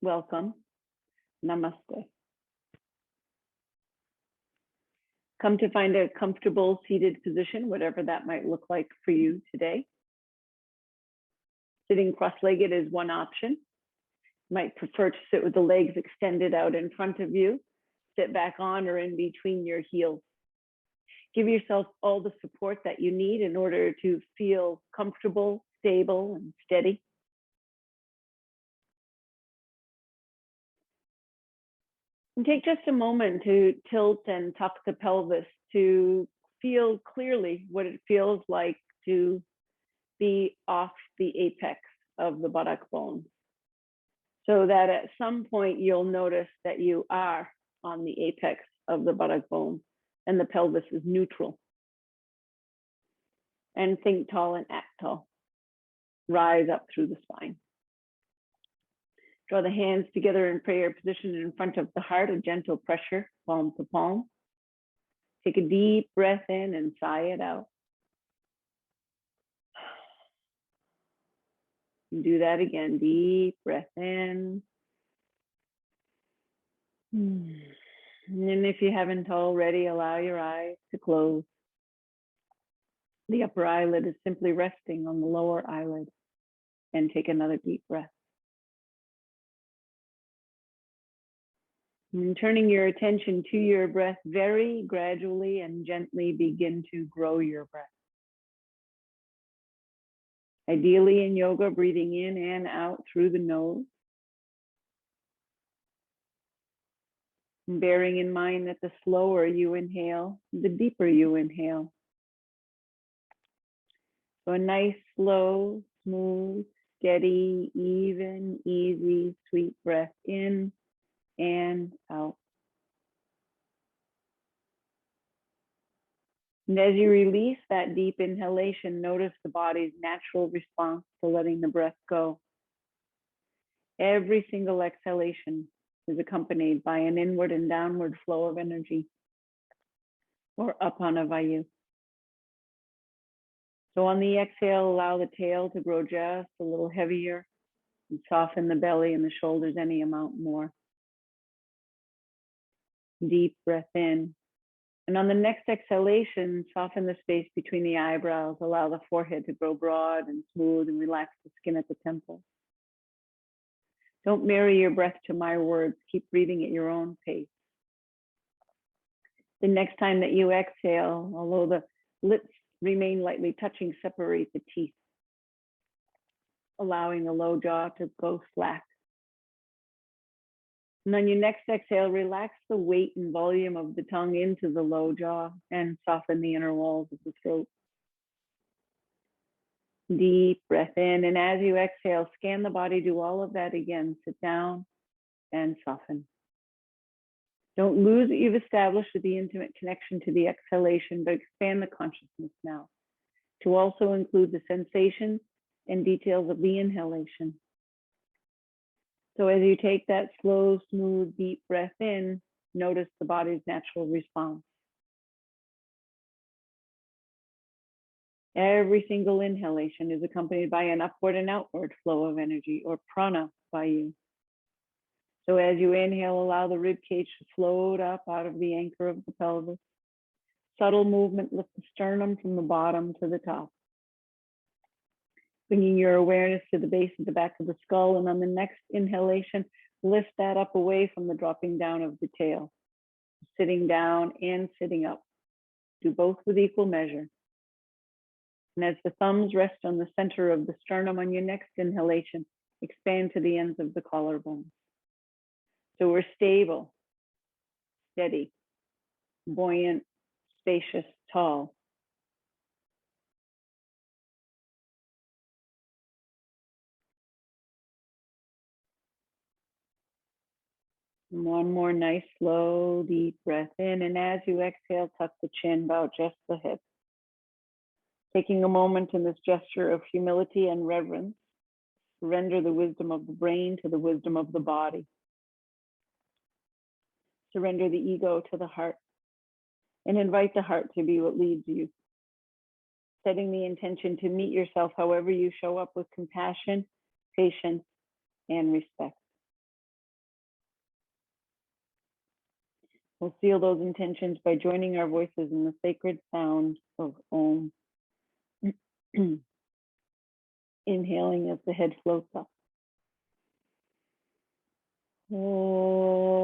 welcome. Namaste. Come to find a comfortable seated position, whatever that might look like for you today. Sitting cross-legged is one option. You might prefer to sit with the legs extended out in front of you. Sit back on or in between your heels. Give yourself all the support that you need in order to feel comfortable, stable, and steady. And take just a moment to tilt and tuck the pelvis to feel clearly what it feels like to be off the apex of the buttock bone, so that at some point you'll notice that you are on the apex of the buttock bone and the pelvis is neutral. And think tall and act tall. Rise up through the spine. Draw the hands together in prayer position in front of the heart, a gentle pressure, palm to palm. Take a deep breath in and sigh it out. And do that again, deep breath in. And then if you haven't already, allow your eyes to close. The upper eyelid is simply resting on the lower eyelid. And take another deep breath. And turning your attention to your breath, very gradually and gently begin to grow your breath. Ideally in yoga, breathing in and out through the nose. And bearing in mind that the slower you inhale, the deeper you inhale. So a nice, slow, smooth, steady, even, easy, sweet breath in and out. And as you release that deep inhalation, notice the body's natural response to letting the breath go. Every single exhalation is accompanied by an inward and downward flow of energy, or apana vayu. So on the exhale, allow the tail to grow just a little heavier and soften the belly and the shoulders any amount more. Deep breath in. And on the next exhalation, soften the space between the eyebrows. Allow the forehead to grow broad and smooth and relax the skin at the temples. Don't marry your breath to my words. Keep breathing at your own pace. The next time that you exhale, although the lips remain lightly touching, separate the teeth, allowing the low jaw to go slack. And on your next exhale, relax the weight and volume of the tongue into the low jaw and soften the inner walls of the throat. Deep breath in, and as you exhale, scan the body, do all of that again. Sit down and soften. Don't lose what you've established with the intimate connection to the exhalation, but expand the consciousness now to also include the sensations and details of the inhalation. So as you take that slow, smooth, deep breath in, notice the body's natural response. Every single inhalation is accompanied by an upward and outward flow of energy, or prana vayu. So as you inhale, allow the rib cage to float up out of the anchor of the pelvis. Subtle movement, lift the sternum from the bottom to the top. Bringing your awareness to the base of the back of the skull, and on the next inhalation, lift that up away from the dropping down of the tail. Sitting down and sitting up. Do both with equal measure. And as the thumbs rest on the center of the sternum on your next inhalation, expand to the ends of the collarbone. So we're stable, steady, buoyant, spacious, tall. And one more nice, slow, deep breath in. And as you exhale, tuck the chin, bow just the hips. Taking a moment in this gesture of humility and reverence, surrender the wisdom of the brain to the wisdom of the body. Surrender the ego to the heart, and invite the heart to be what leads you. Setting the intention to meet yourself however you show up, with compassion, patience, and respect. We'll seal those intentions by joining our voices in the sacred sound of Om. Inhaling as the head floats up. Om.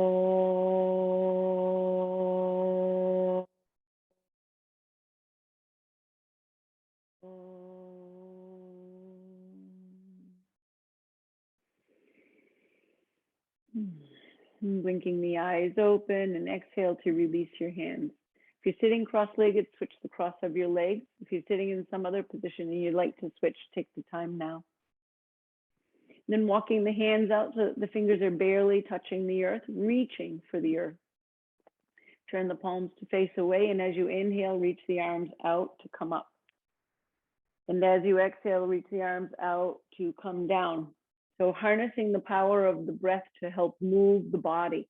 Blinking the eyes open and exhale to release your hands. If you're sitting cross-legged, switch the cross of your legs. If you're sitting in some other position and you'd like to switch, take the time now. Then walking the hands out so that the fingers are barely touching the earth, reaching for the earth. Turn the palms to face away, and as you inhale, reach the arms out to come up. And as you exhale, reach the arms out to come down. So harnessing the power of the breath to help move the body.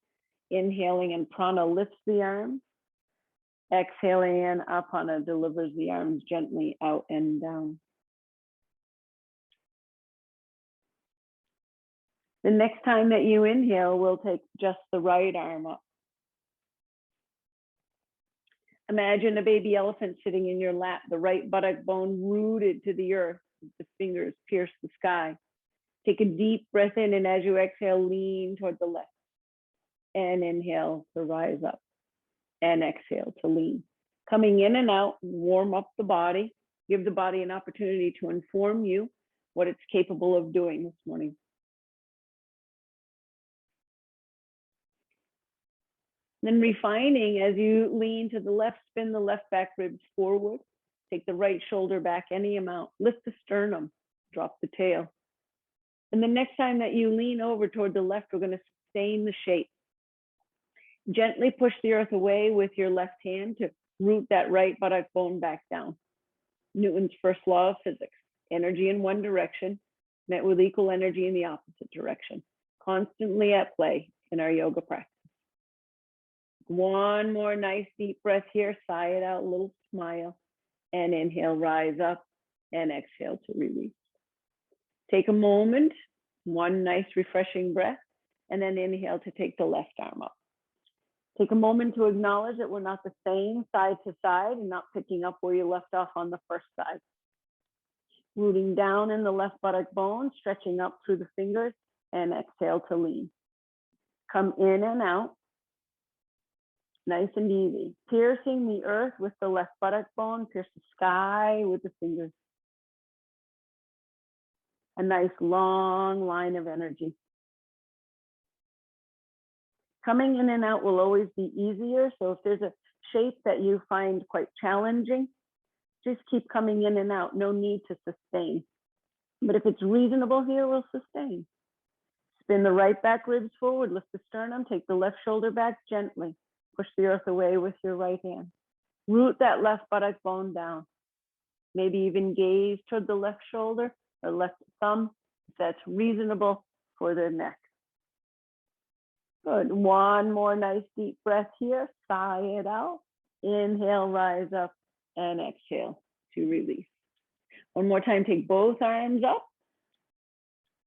Inhaling and prana lifts the arms. Exhaling in, apana delivers the arms gently out and down. The next time that you inhale, we'll take just the right arm up. Imagine a baby elephant sitting in your lap, the right buttock bone rooted to the earth. The fingers pierce the sky. Take a deep breath in, and as you exhale, lean toward the left. And inhale to rise up. And exhale to lean. Coming in and out, warm up the body. Give the body an opportunity to inform you what it's capable of doing this morning. Then refining, as you lean to the left, spin the left back ribs forward. Take the right shoulder back any amount. Lift the sternum, drop the tail. And the next time that you lean over toward the left, we're going to sustain the shape. Gently push the earth away with your left hand to root that right buttock bone back down. Newton's first law of physics, energy in one direction, met with equal energy in the opposite direction, constantly at play in our yoga practice. One more nice deep breath here, sigh it out, a little smile, and inhale, rise up, and exhale to release. Take a moment, one nice refreshing breath, and then inhale to take the left arm up. Take a moment to acknowledge that we're not the same side to side and not picking up where you left off on the first side. Rooting down in the left buttock bone, stretching up through the fingers, and exhale to lean. Come in and out. Nice and easy. Piercing the earth with the left buttock bone, pierce the sky with the fingers. A nice long line of energy. Coming in and out will always be easier. So if there's a shape that you find quite challenging, just keep coming in and out. No need to sustain. But if it's reasonable here, we'll sustain. Spin the right back ribs forward, lift the sternum, take the left shoulder back gently. Push the earth away with your right hand. Root that left buttock bone down. Maybe even gaze toward the left shoulder or left thumb, if that's reasonable for the neck. Good. One more nice deep breath here. Sigh it out. Inhale, rise up, and exhale to release. One more time, take both arms up.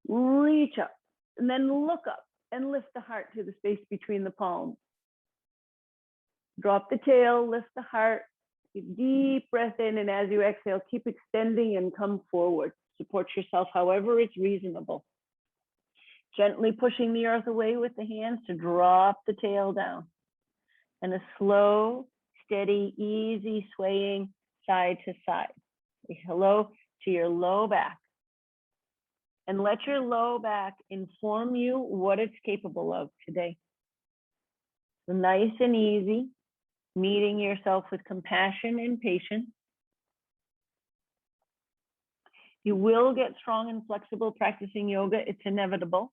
Reach up, and then look up and lift the heart to the space between the palms. Drop the tail, lift the heart, take a deep breath in, and as you exhale, keep extending and come forward. Support yourself however it's reasonable. Gently pushing the earth away with the hands to drop the tail down. And a slow, steady, easy swaying side to side. Say hello to your low back. And let your low back inform you what it's capable of today. So nice and easy. Meeting yourself with compassion and patience. You will get strong and flexible practicing yoga. It's inevitable,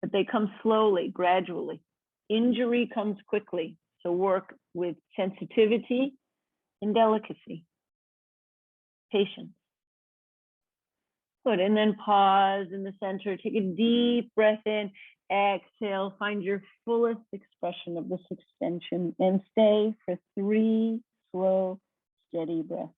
but they come slowly, gradually. Injury comes quickly, so work with sensitivity and delicacy, patience. Good, and then pause in the center. Take a deep breath in. Exhale, find your fullest expression of this extension and stay for 3 slow, steady breaths.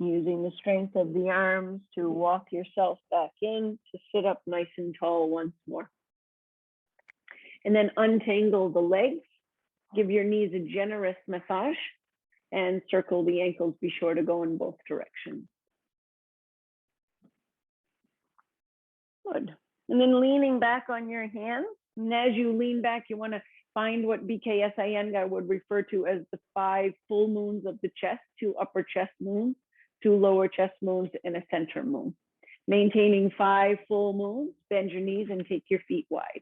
Using the strength of the arms to walk yourself back in to sit up nice and tall once more. And then untangle the legs. Give your knees a generous massage and circle the ankles. Be sure to go in both directions. Good. And then leaning back on your hands. And as you lean back, you want to find what BKS Iyengar would refer to as the 5 full moons of the chest, 2 upper chest moons, 2 lower chest moons, and a center moon. Maintaining 5 full moons, bend your knees and take your feet wide.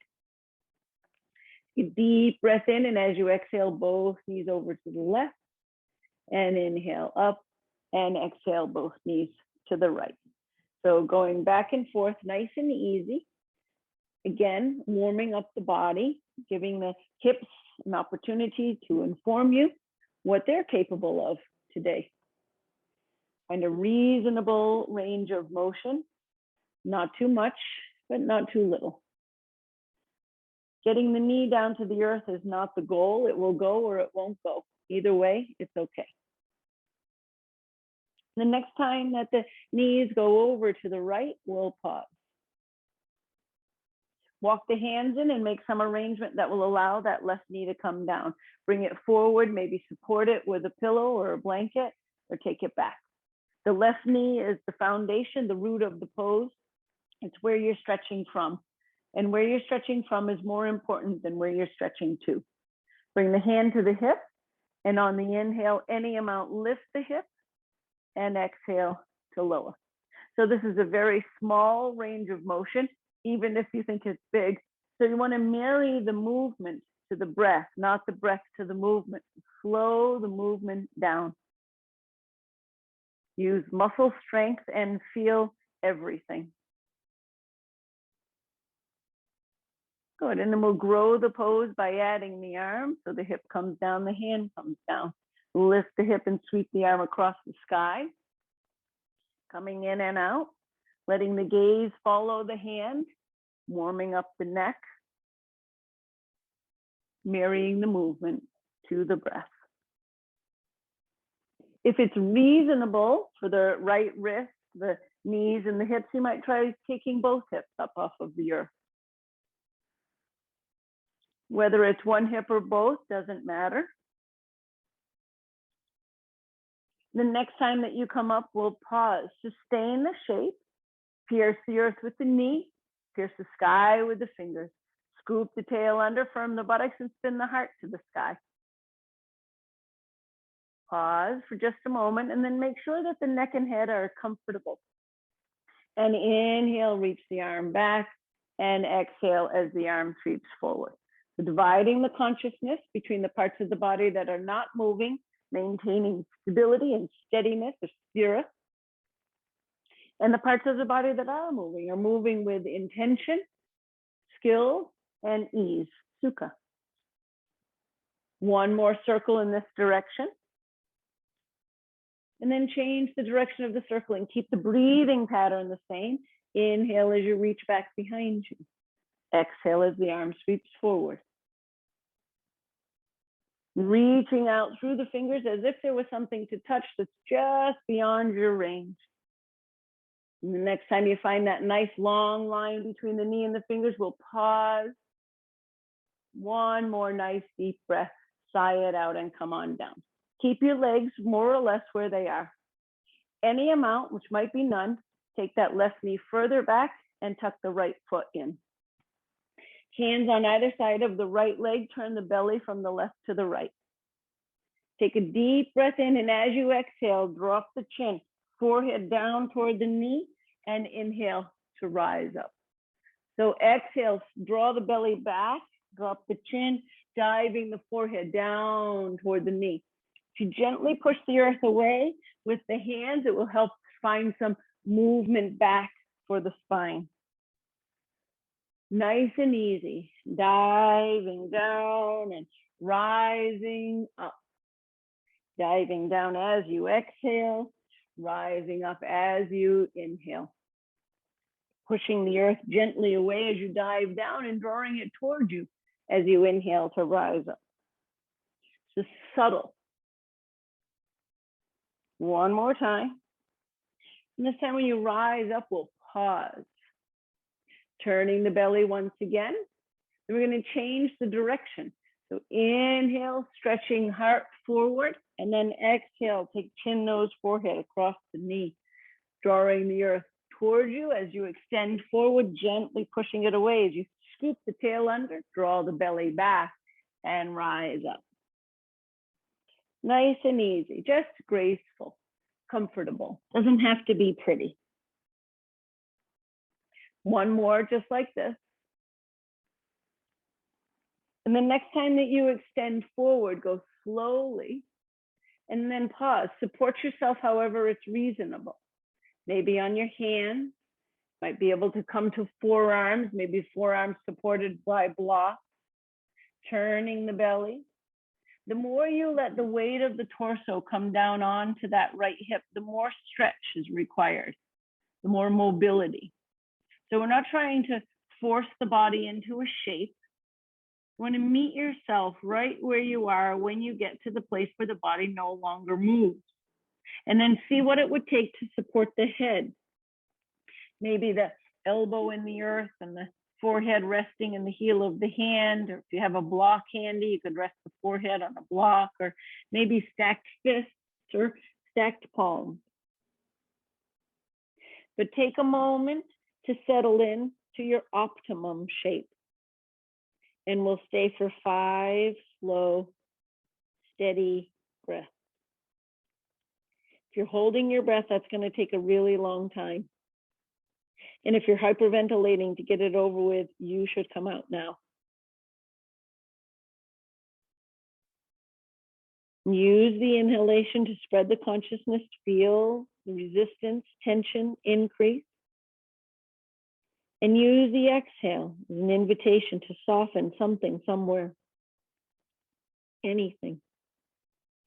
A deep breath in, and as you exhale, both knees over to the left, and inhale up, and exhale both knees to the right. So going back and forth, nice and easy. Again, warming up the body, giving the hips an opportunity to inform you what they're capable of today. Find a reasonable range of motion, not too much, but not too little. Getting the knee down to the earth is not the goal. It will go or it won't go. Either way, it's okay. The next time that the knees go over to the right, we'll pause. Walk the hands in and make some arrangement that will allow that left knee to come down. Bring it forward, maybe support it with a pillow or a blanket, or take it back. The left knee is the foundation, the root of the pose. It's where you're stretching from. And where you're stretching from is more important than where you're stretching to. Bring the hand to the hip, and on the inhale, any amount, lift the hip, and exhale to lower. So this is a very small range of motion, even if you think it's big. So you want to marry the movement to the breath, not the breath to the movement. Slow the movement down. Use muscle strength and feel everything. Good, and then we'll grow the pose by adding the arm. So the hip comes down, the hand comes down. Lift the hip and sweep the arm across the sky. Coming in and out, letting the gaze follow the hand, warming up the neck, marrying the movement to the breath. If it's reasonable for the right wrist, the knees and the hips, you might try taking both hips up off of the earth. Whether it's one hip or both, doesn't matter. The next time that you come up, we'll pause. Sustain the shape. Pierce the earth with the knee. Pierce the sky with the fingers. Scoop the tail under, firm the buttocks, and spin the heart to the sky. Pause for just a moment, and then make sure that the neck and head are comfortable. And inhale, reach the arm back, and exhale as the arm sweeps forward. So dividing the consciousness between the parts of the body that are not moving, maintaining stability and steadiness, or sthira, and the parts of the body that are moving with intention, skill, and ease, sukha. One more circle in this direction. And then change the direction of the circle and keep the breathing pattern the same. Inhale as you reach back behind you. Exhale as the arm sweeps forward. Reaching out through the fingers as if there was something to touch that's just beyond your range. And the next time you find that nice long line between the knee and the fingers, we'll pause. One more nice deep breath, sigh it out, and come on down. Keep your legs more or less where they are. Any amount, which might be none, take that left knee further back and tuck the right foot in. Hands on either side of the right leg, turn the belly from the left to the right. Take a deep breath in, and as you exhale, drop the chin, forehead down toward the knee, and inhale to rise up. So exhale, draw the belly back, drop the chin, diving the forehead down toward the knee. If you gently push the earth away with the hands, it will help find some movement back for the spine. Nice and easy, diving down and rising up. Diving down as you exhale, rising up as you inhale. Pushing the earth gently away as you dive down and drawing it toward you as you inhale to rise up. Just subtle. One more time. And this time when you rise up, we'll pause. Turning the belly once again. And we're going to change the direction. So inhale, stretching heart forward, and then exhale, take chin, nose, forehead across the knee, drawing the earth toward you as you extend forward, gently pushing it away. As you scoop the tail under, draw the belly back and rise up. Nice and easy, just graceful, comfortable. Doesn't have to be pretty. One more just like this. And the next time that you extend forward, go slowly and then pause. Support yourself however it's reasonable. Maybe on your hands, might be able to come to forearms, maybe forearms supported by blocks, turning the belly. The more you let the weight of the torso come down onto that right hip, the more stretch is required, the more mobility. So we're not trying to force the body into a shape. You want to meet yourself right where you are when you get to the place where the body no longer moves. And then see what it would take to support the head. Maybe the elbow in the earth and the forehead resting in the heel of the hand, or if you have a block handy, you could rest the forehead on a block, or maybe stacked fists or stacked palms. But take a moment to settle in to your optimum shape. And we'll stay for 5 slow, steady breaths. If you're holding your breath, that's going to take a really long time. And if you're hyperventilating to get it over with, you should come out now. Use the inhalation to spread the consciousness, feel the resistance, tension increase. And use the exhale as an invitation to soften something somewhere. Anything,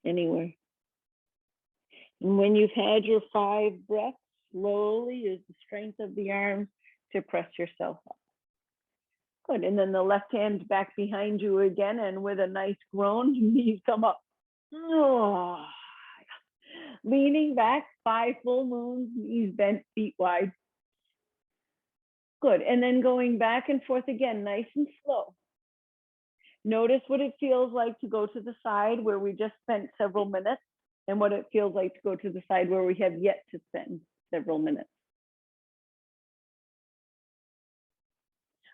anywhere. And when you've had your 5 breaths, slowly use the strength of the arms to press yourself up. Good, and then the left hand back behind you again, and with a nice groan, knees come up. Oh. Leaning back, 5 full moons, knees bent, feet wide. Good, and then going back and forth again, nice and slow. Notice what it feels like to go to the side where we just spent several minutes, and what it feels like to go to the side where we have yet to spend several minutes.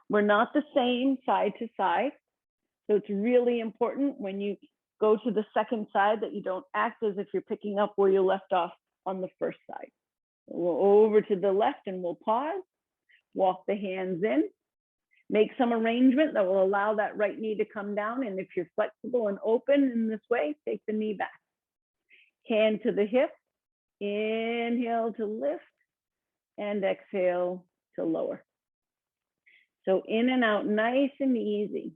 We're not the same side to side, so it's really important when you go to the second side that you don't act as if you're picking up where you left off on the first side. We'll over to the left and we'll pause, walk the hands in, make some arrangement that will allow that right knee to come down, and if you're flexible and open in this way, take the knee back. Hand to the hip, inhale to lift, and exhale to lower. So in and out, nice and easy.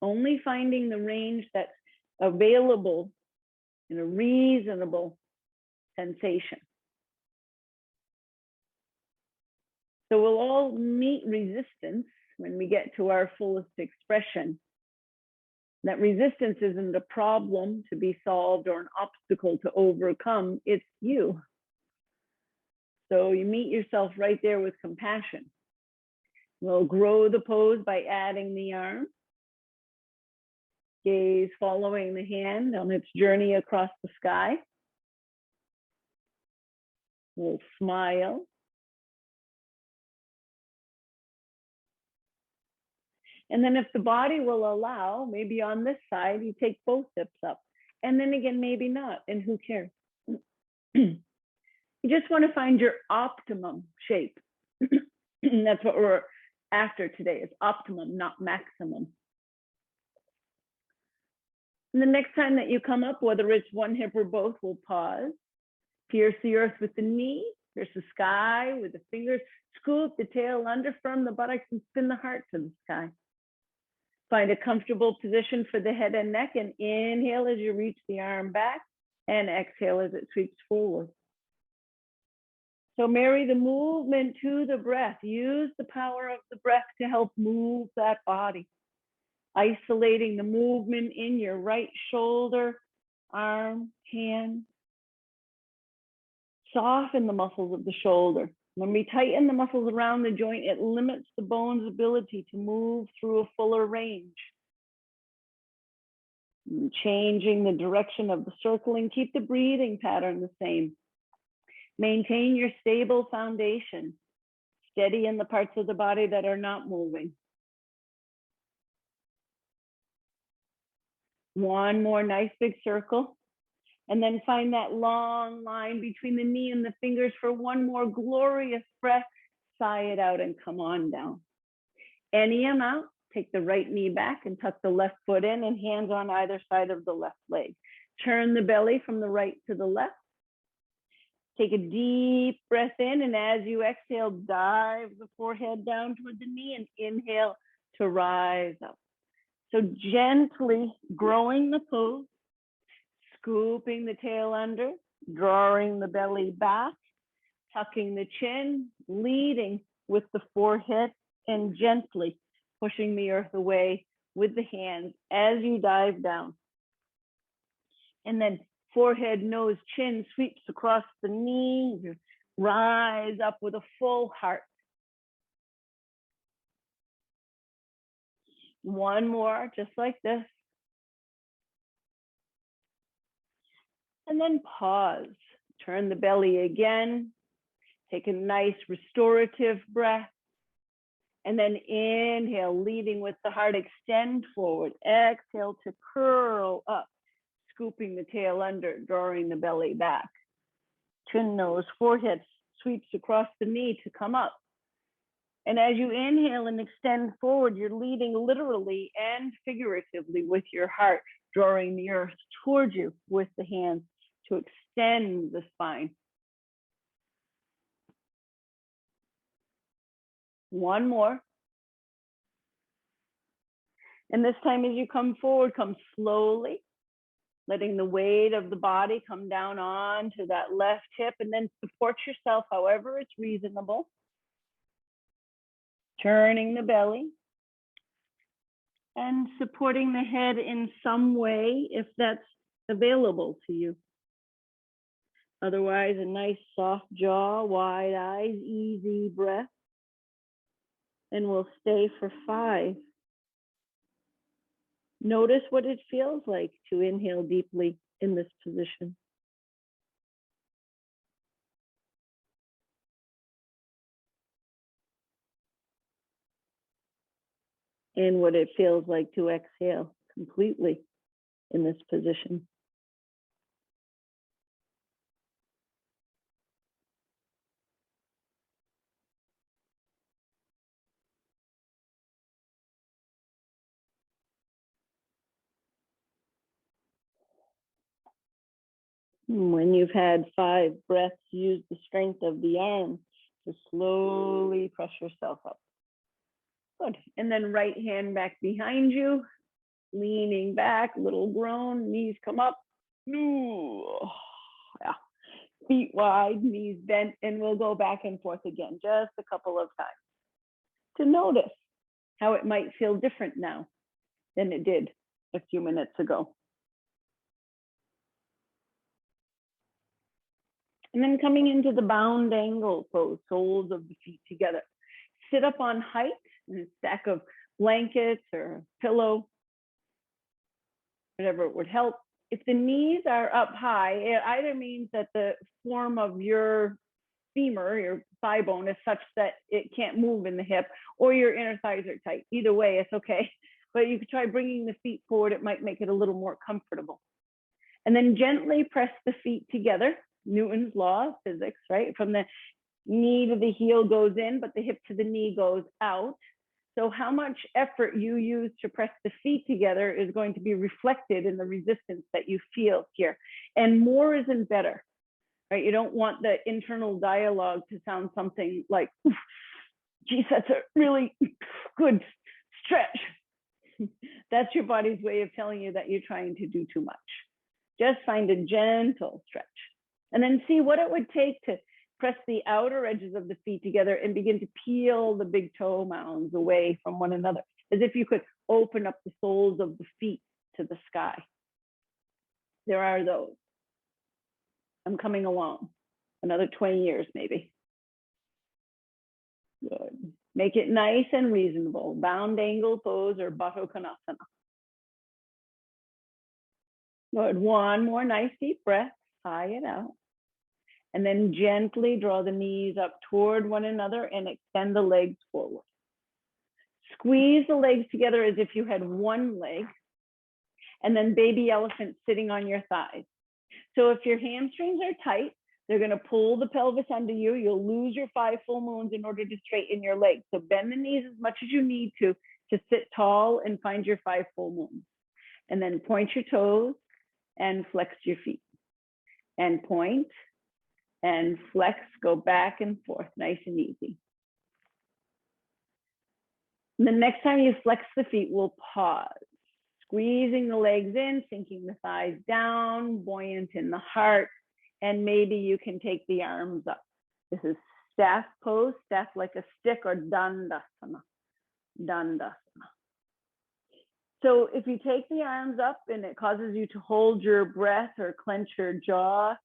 Only finding the range that's available in a reasonable sensation. So we'll all meet resistance when we get to our fullest expression. That resistance isn't a problem to be solved or an obstacle to overcome, it's you. So you meet yourself right there with compassion. We'll grow the pose by adding the arm. Gaze following the hand on its journey across the sky. We'll smile. And then if the body will allow, maybe on this side, you take both hips up. And then again, maybe not, and who cares? You just want to find your optimum shape. That's what we're after today, is optimum, not maximum. And the next time that you come up, whether it's one hip or both, we'll pause. Pierce the earth with the knee, pierce the sky with the fingers, scoop the tail under, firm the buttocks, and spin the heart to the sky. Find a comfortable position for the head and neck, and inhale as you reach the arm back, and exhale as it sweeps forward. So marry the movement to the breath. Use the power of the breath to help move that body. Isolating the movement in your right shoulder, arm, hand. Soften the muscles of the shoulder. When we tighten the muscles around the joint, it limits the bone's ability to move through a fuller range. Changing the direction of the circling, keep the breathing pattern the same. Maintain your stable foundation. Steady in the parts of the body that are not moving. One more nice big circle. And then find that long line between the knee and the fingers for one more glorious breath. Sigh it out and come on down. Any amount. Take the right knee back and tuck the left foot in and hands on either side of the left leg. Turn the belly from the right to the left. Take a deep breath in, and as you exhale, dive the forehead down toward the knee and inhale to rise up. So gently growing the pose, scooping the tail under, drawing the belly back, tucking the chin, leading with the forehead, and gently pushing the earth away with the hands as you dive down. And then forehead, nose, chin sweeps across the knees, rise up with a full heart. One more, just like this. And then pause, turn the belly again, take a nice restorative breath. And then inhale, leading with the heart, extend forward. Exhale to curl up, scooping the tail under, drawing the belly back. Chin, nose, forehead sweeps across the knee to come up. And as you inhale and extend forward, you're leading literally and figuratively with your heart, drawing the earth towards you with the hands to extend the spine. One more. And this time as you come forward, come slowly, letting the weight of the body come down onto that left hip, and then support yourself however it's reasonable. Turning the belly and supporting the head in some way if that's available to you. Otherwise, a nice soft jaw, wide eyes, easy breath. And we'll stay for 5. Notice what it feels like to inhale deeply in this position. And what it feels like to exhale completely in this position. When you've had 5 breaths, use the strength of the arm to slowly press yourself up. Good. And then right hand back behind you, leaning back, little groan, knees come up. Ooh, yeah. Feet wide, knees bent, and we'll go back and forth again, just a couple of times to notice how it might feel different now than it did a few minutes ago. And then coming into the bound angle pose, soles of the feet together. Sit up on height in a stack of blankets or pillow, whatever would help. If the knees are up high, it either means that the form of your femur, your thigh bone, is such that it can't move in the hip, or your inner thighs are tight. Either way, it's okay. But you could try bringing the feet forward. It might make it a little more comfortable. And then gently press the feet together. Newton's law of physics, right? From the knee to the heel goes in, but the hip to the knee goes out. So how much effort you use to press the feet together is going to be reflected in the resistance that you feel here. And more isn't better, right? You don't want the internal dialogue to sound something like, geez, that's a really good stretch. That's your body's way of telling you that you're trying to do too much. Just find a gentle stretch. And then see what it would take to press the outer edges of the feet together and begin to peel the big toe mounds away from one another, as if you could open up the soles of the feet to the sky. There are those. I'm coming along. Another 20 years, maybe. Good. Make it nice and reasonable. Bound angle pose or Baddha Konasana. Good. One more nice deep breath. Sigh it out. And then gently draw the knees up toward one another and extend the legs forward. Squeeze the legs together as if you had one leg, and then baby elephant sitting on your thighs. So if your hamstrings are tight, they're going to pull the pelvis under you. You'll lose your 5 full moons in order to straighten your legs. So bend the knees as much as you need to sit tall and find your 5 full moons. And then point your toes and flex your feet. And point and flex, go back and forth, nice and easy. And the next time you flex the feet, we'll pause. Squeezing the legs in, sinking the thighs down, buoyant in the heart, and maybe you can take the arms up. This is staff pose, staff like a stick, or Dandasana. Dandasana. So if you take the arms up and it causes you to hold your breath or clench your jaw,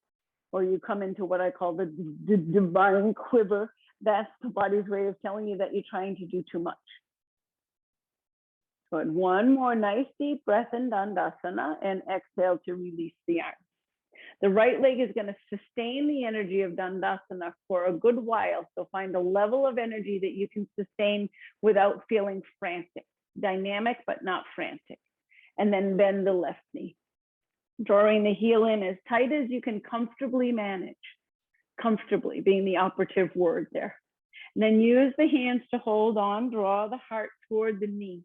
or you come into what I call the divine quiver, that's the body's way of telling you that you're trying to do too much. Good. One more nice deep breath in Dandasana and exhale to release the arms. The right leg is going to sustain the energy of Dandasana for a good while. So find a level of energy that you can sustain without feeling frantic. Dynamic, but not frantic. And then bend the left knee. Drawing the heel in as tight as you can comfortably manage. Comfortably being the operative word there. And then use the hands to hold on, draw the heart toward the knee.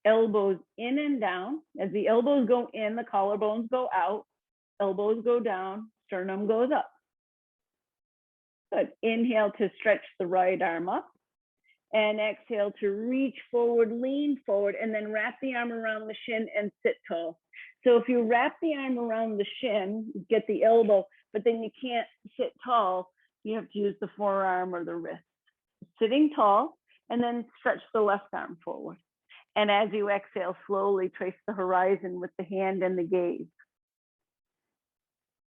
Elbows in and down. As the elbows go in, the collarbones go out. Elbows go down, sternum goes up. Good. Inhale to stretch the right arm up. And exhale to reach forward, lean forward, and then wrap the arm around the shin and sit tall. So if you wrap the arm around the shin, get the elbow, but then you can't sit tall, you have to use the forearm or the wrist. Sitting tall, and then stretch the left arm forward. And as you exhale, slowly trace the horizon with the hand and the gaze.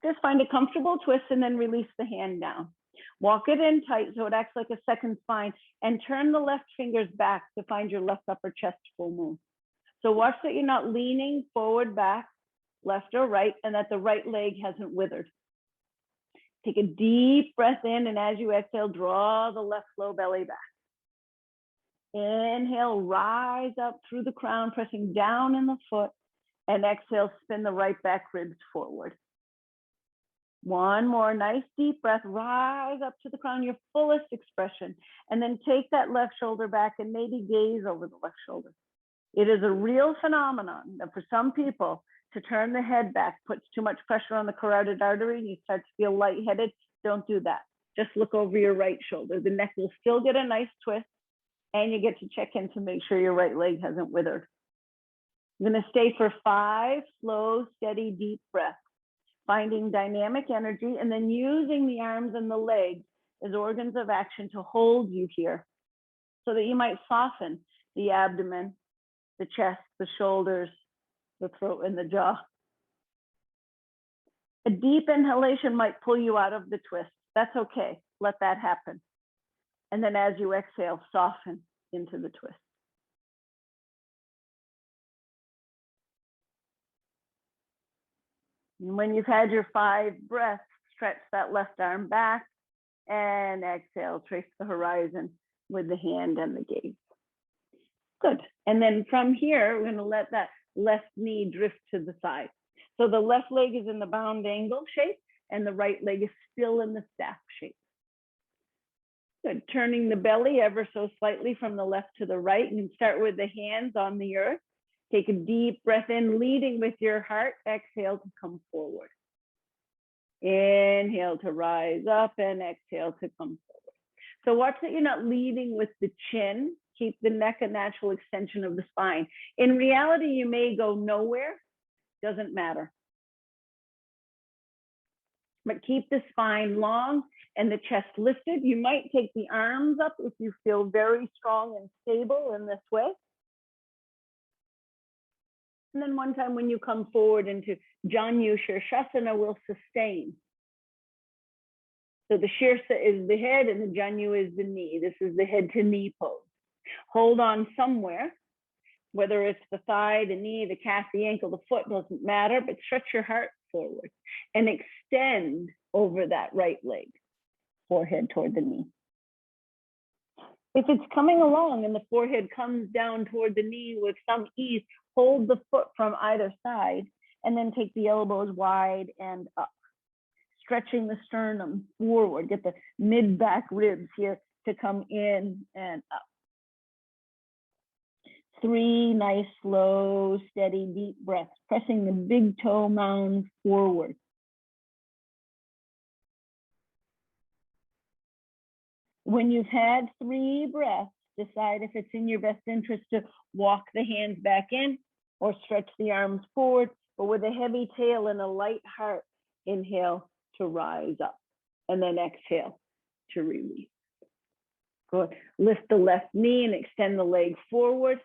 Just find a comfortable twist and then release the hand down. Walk it in tight so it acts like a second spine, and turn the left fingers back to find your left upper chest full moon. So watch that you're not leaning forward, back, left or right, and that the right leg hasn't withered. Take a deep breath in, and as you exhale, draw the left low belly back. Inhale, rise up through the crown, pressing down in the foot, and exhale, spin the right back ribs forward. One more nice deep breath, rise up to the crown, your fullest expression, and then take that left shoulder back and maybe gaze over the left shoulder. It is a real phenomenon that for some people, to turn the head back puts too much pressure on the carotid artery and you start to feel lightheaded. Don't do that. Just look over your right shoulder. The neck will still get a nice twist, and you get to check in to make sure your right leg hasn't withered. I'm going to stay for 5 slow, steady, deep breaths. Finding dynamic energy, and then using the arms and the legs as organs of action to hold you here so that you might soften the abdomen, the chest, the shoulders, the throat, and the jaw. A deep inhalation might pull you out of the twist. That's okay. Let that happen. And then as you exhale, soften into the twist. And when you've had your 5 breaths, stretch that left arm back and exhale, trace the horizon with the hand and the gaze. Good. And then from here, we're going to let that left knee drift to the side. So the left leg is in the bound angle shape and the right leg is still in the staff shape. Good. Turning the belly ever so slightly from the left to the right, and start with the hands on the earth. Take a deep breath in, leading with your heart. Exhale to come forward. Inhale to rise up and exhale to come forward. So watch that you're not leading with the chin. Keep the neck a natural extension of the spine. In reality, you may go nowhere. Doesn't matter. But keep the spine long and the chest lifted. You might take the arms up if you feel very strong and stable in this way. And then one time when you come forward into Janu Shirshasana, we'll sustain. So the shirsa is the head and the janyu is the knee. This is the head to knee pose. Hold on somewhere, whether it's the thigh, the knee, the calf, the ankle, the foot, doesn't matter, but stretch your heart forward and extend over that right leg, forehead toward the knee. If it's coming along and the forehead comes down toward the knee with some ease, hold the foot from either side and then take the elbows wide and up, stretching the sternum forward. Get the mid-back ribs here to come in and up. 3 nice, slow, steady, deep breaths, pressing the big toe mound forward. When you've had 3 breaths, decide if it's in your best interest to walk the hands back in or stretch the arms forward, but with a heavy tail and a light heart, inhale to rise up, and then exhale to release. Good. Lift the left knee and extend the leg forward.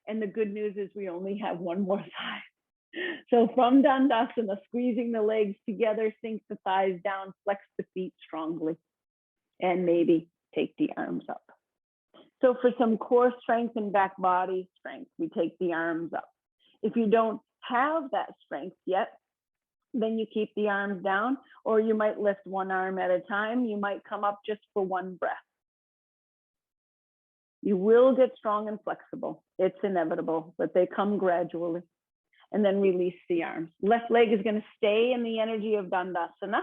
And the good news is we only have one more side. So from Dandasana, squeezing the legs together, sink the thighs down, flex the feet strongly, and maybe take the arms up. So for some core strength and back body strength, we take the arms up. If you don't have that strength yet, then you keep the arms down, or you might lift one arm at a time. You might come up just for one breath. You will get strong and flexible. It's inevitable, but they come gradually. And then release the arms. Left leg is going to stay in the energy of Dandasana.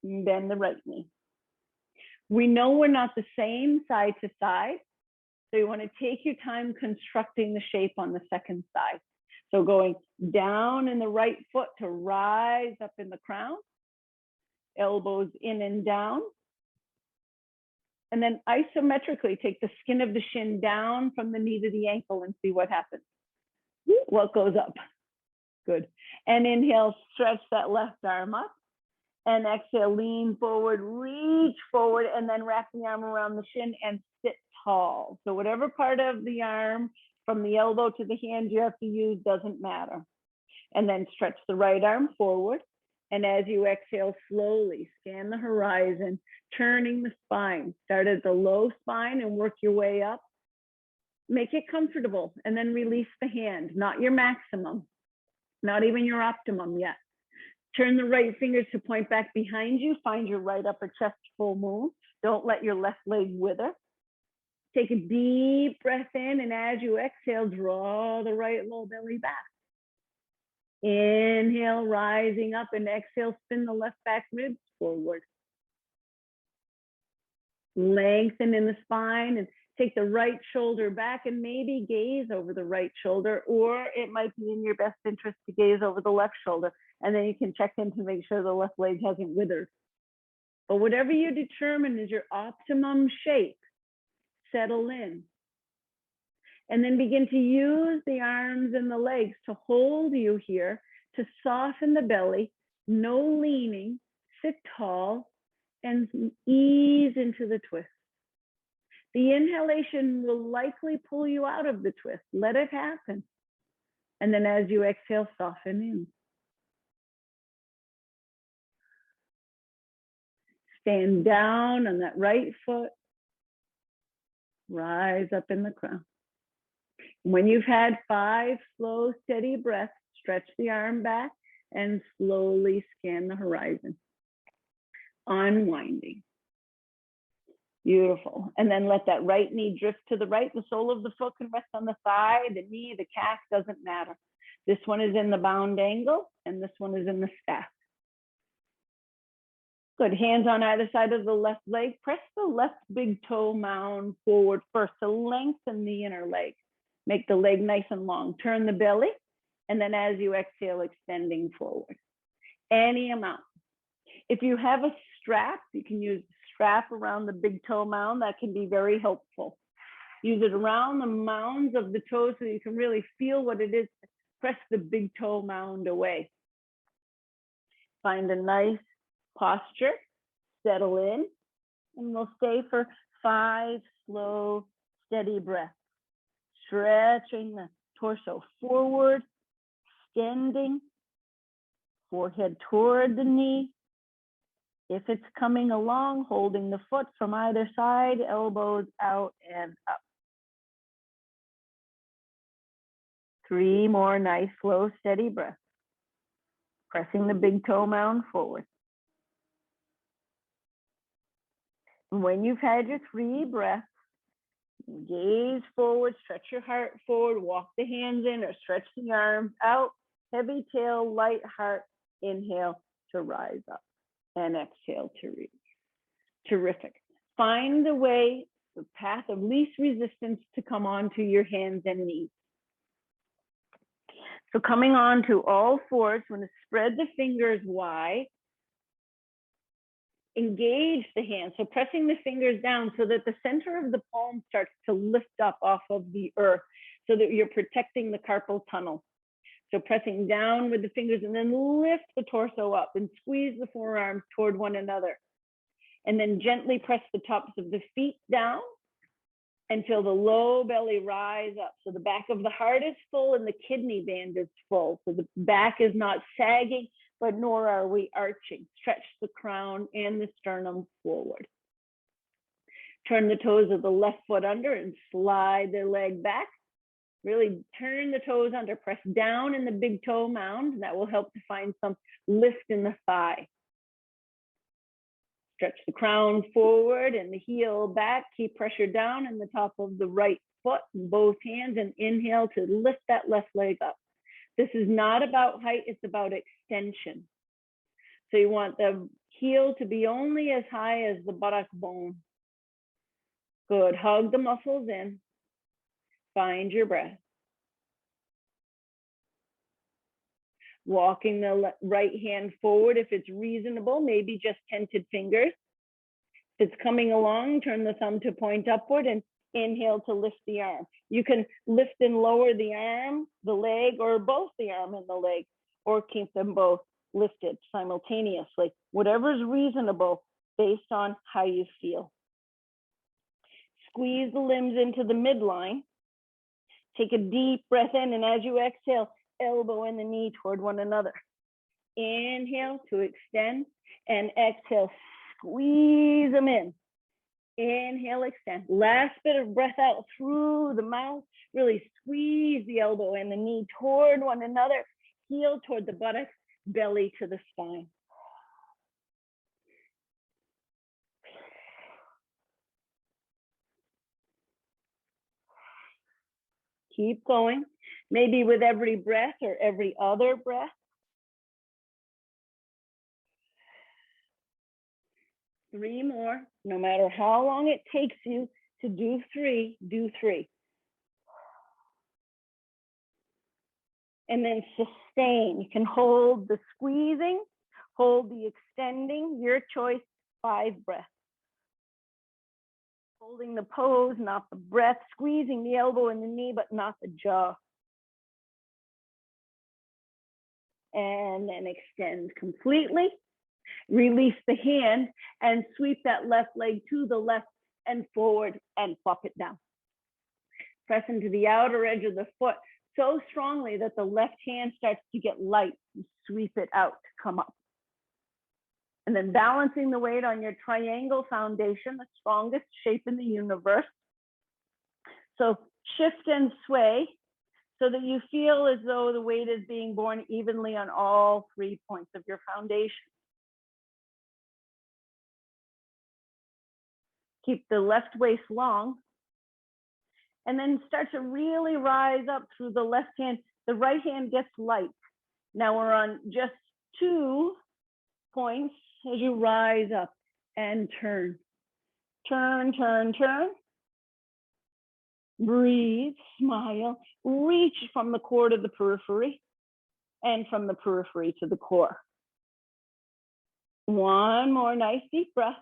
Bend the right knee. We know we're not the same side to side, so you want to take your time constructing the shape on the second side. So going down in the right foot to rise up in the crown, elbows in and down. And then isometrically take the skin of the shin down from the knee to the ankle and see what happens. What goes up? Good. And inhale, stretch that left arm up. And exhale, lean forward, reach forward, and then wrap the arm around the shin and sit tall. So whatever part of the arm, from the elbow to the hand you have to use, doesn't matter. And then stretch the right arm forward. And as you exhale, slowly scan the horizon, turning the spine. Start at the low spine and work your way up. Make it comfortable, and then release the hand, not your maximum, not even your optimum yet. Turn the right fingers to point back behind you. Find your right upper chest full moon. Don't let your left leg wither. Take a deep breath in, and as you exhale, draw the right low belly back. Inhale, rising up, and exhale, spin the left back ribs forward. Lengthen in the spine and take the right shoulder back and maybe gaze over the right shoulder, or it might be in your best interest to gaze over the left shoulder. And then you can check in to make sure the left leg hasn't withered. But whatever you determine is your optimum shape, settle in. And then begin to use the arms and the legs to hold you here, to soften the belly, no leaning, sit tall, and ease into the twist. The inhalation will likely pull you out of the twist. Let it happen. And then as you exhale, soften in. Stand down on that right foot. Rise up in the crown. When you've had 5 slow, steady breaths, stretch the arm back and slowly scan the horizon. Unwinding. Beautiful. And then let that right knee drift to the right. The sole of the foot can rest on the thigh, the knee, the calf, doesn't matter. This one is in the bound angle and this one is in the staff. Good. Hands on either side of the left leg. Press the left big toe mound forward first to lengthen the inner leg. Make the leg nice and long. Turn the belly. And then as you exhale, extending forward. Any amount. If you have a strap, you can use the strap around the big toe mound. That can be very helpful. Use it around the mounds of the toes so you can really feel what it is to press the big toe mound away. Find a nice posture, settle in, and we'll stay for 5 slow, steady breaths. Stretching the torso forward, extending, forehead toward the knee, If it's coming along, holding the foot from either side, elbows out and up. 3 more nice, slow, steady breaths. Pressing the big toe mound forward. And when you've had your 3 breaths, gaze forward, stretch your heart forward, walk the hands in or stretch the arms out. Heavy tail, light heart. Inhale to rise up and exhale to release. Terrific. Find the way, the path of least resistance to come onto your hands and knees. So coming on to all fours, we're going to spread the fingers wide. Engage the hands, so pressing the fingers down so that the center of the palm starts to lift up off of the earth so that you're protecting the carpal tunnel. So pressing down with the fingers and then lift the torso up and squeeze the forearms toward one another. And then gently press the tops of the feet down and feel the low belly rise up. So the back of the heart is full and the kidney band is full. So the back is not sagging, but nor are we arching. Stretch the crown and the sternum forward. Turn the toes of the left foot under and slide the leg back. Really turn the toes under, press down in the big toe mound. That will help to find some lift in the thigh. Stretch the crown forward and the heel back. Keep pressure down in the top of the right foot in both hands and inhale to lift that left leg up. This is not about height, it's about extension. So you want the heel to be only as high as the buttock bone. Good, hug the muscles in. Find your breath. Walking the right hand forward if it's reasonable, maybe just tented fingers. If it's coming along, turn the thumb to point upward and inhale to lift the arm. You can lift and lower the arm, the leg, or both the arm and the leg, or keep them both lifted simultaneously. Whatever's reasonable based on how you feel. Squeeze the limbs into the midline. Take a deep breath in, and as you exhale, elbow and the knee toward one another. Inhale to extend, and exhale, squeeze them in. Inhale, extend. Last bit of breath out through the mouth. Really squeeze the elbow and the knee toward one another. Heel toward the buttocks, belly to the spine. Keep going. Maybe with every breath or every other breath. 3 more. No matter how long it takes you to do 3, do 3. And then sustain. You can hold the squeezing, hold the extending, your choice, 5 breaths. Holding the pose, not the breath, squeezing the elbow and the knee, but not the jaw. And then extend completely. Release the hand and sweep that left leg to the left and forward and plop it down. Press into the outer edge of the foot so strongly that the left hand starts to get light and sweep it out to come up. And then balancing the weight on your triangle foundation, the strongest shape in the universe. So shift and sway so that you feel as though the weight is being borne evenly on all 3 points of your foundation. Keep the left waist long. And then start to really rise up through the left hand. The right hand gets light. Now we're on just 2 points as you rise up and turn. Turn, turn, turn. Breathe, smile, reach from the core to the periphery and from the periphery to the core. 1 more nice deep breath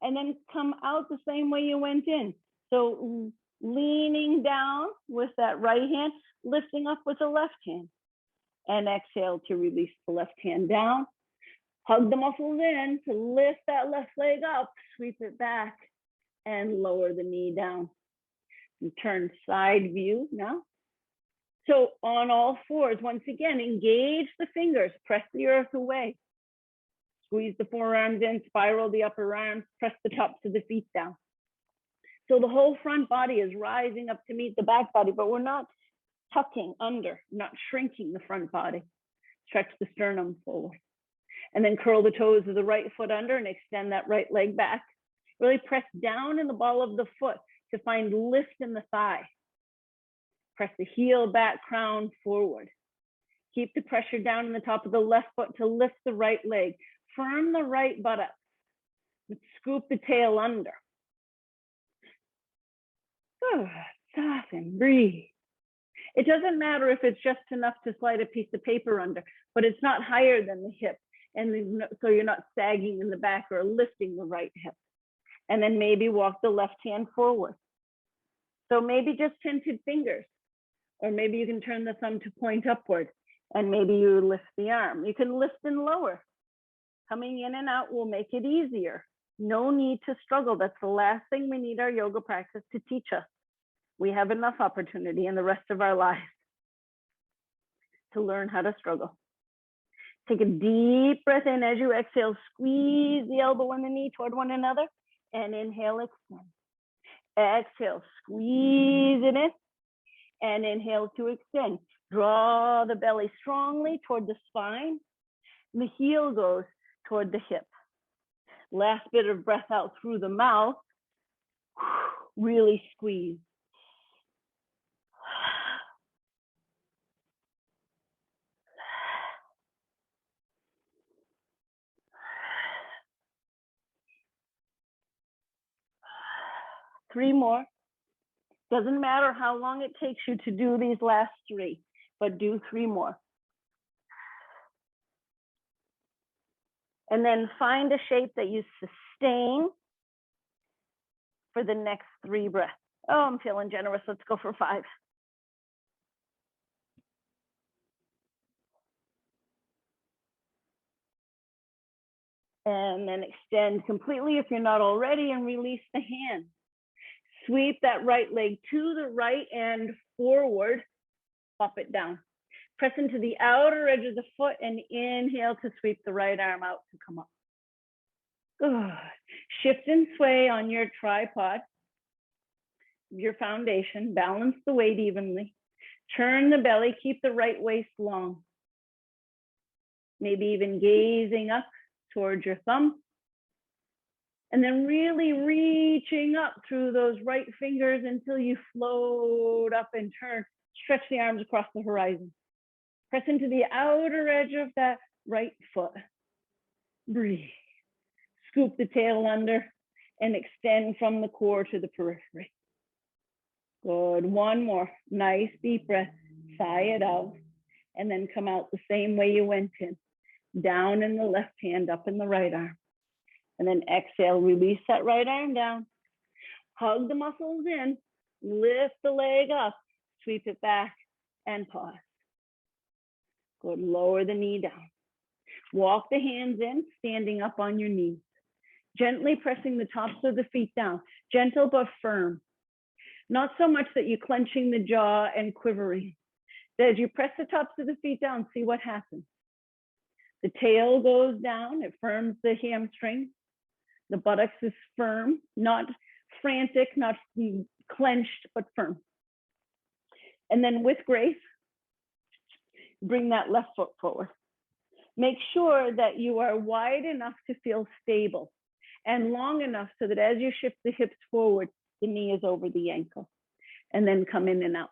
and then come out the same way you went in. So leaning down with that right hand, lifting up with the left hand, and exhale to release the left hand down. Hug the muscles in to lift that left leg up, sweep it back, and lower the knee down. And turn side view now. So on all fours, once again, engage the fingers, press the earth away. Squeeze the forearms in, spiral the upper arms, press the tops of the feet down. So the whole front body is rising up to meet the back body, but we're not tucking under, not shrinking the front body. Stretch the sternum forward. And then curl the toes of the right foot under and extend that right leg back. Really press down in the ball of the foot to find lift in the thigh. Press the heel back, crown forward. Keep the pressure down in the top of the left foot to lift the right leg. Firm the right buttock. Scoop the tail under. Good. Soften, breathe. It doesn't matter if it's just enough to slide a piece of paper under, but it's not higher than the hip. And so you're not sagging in the back or lifting the right hip. And then maybe walk the left hand forward. So maybe just tinted fingers, or maybe you can turn the thumb to point upward, and maybe you lift the arm. You can lift and lower. Coming in and out will make it easier. No need to struggle. That's the last thing we need our yoga practice to teach us. We have enough opportunity in the rest of our lives to learn how to struggle. Take a deep breath in as you exhale. Squeeze the elbow and the knee toward one another, and inhale, extend. Exhale, squeeze it in, and inhale to extend. Draw the belly strongly toward the spine. The heel goes toward the hip. Last bit of breath out through the mouth. Really squeeze. Three more. Doesn't matter how long it takes you to do these last three, but do three more. And then find a shape that you sustain for the next three breaths. Oh, I'm feeling generous. Let's go for 5. And then extend completely if you're not already, and release the hand. Sweep that right leg to the right and forward, pop it down. Press into the outer edge of the foot and inhale to sweep the right arm out to come up. Good. Shift and sway on your tripod, your foundation. Balance the weight evenly. Turn the belly, keep the right waist long. Maybe even gazing up towards your thumb. And then really reaching up through those right fingers until you float up and turn. Stretch the arms across the horizon. Press into the outer edge of that right foot. Breathe. Scoop the tail under and extend from the core to the periphery. Good. One more. Nice deep breath. Sigh it out. And then come out the same way you went in. Down in the left hand, up in the right arm. And then exhale, release that right arm down. Hug the muscles in. Lift the leg up. Sweep it back and pause. Good. Lower the knee down. Walk the hands in, standing up on your knees. Gently pressing the tops of the feet down. Gentle but firm. Not so much that you're clenching the jaw and quivering. As you press the tops of the feet down, see what happens. The tail goes down. It firms the hamstring. The buttocks is firm, not frantic, not clenched, but firm. And then with grace, bring that left foot forward. Make sure that you are wide enough to feel stable and long enough so that as you shift the hips forward, the knee is over the ankle. And then come in and out.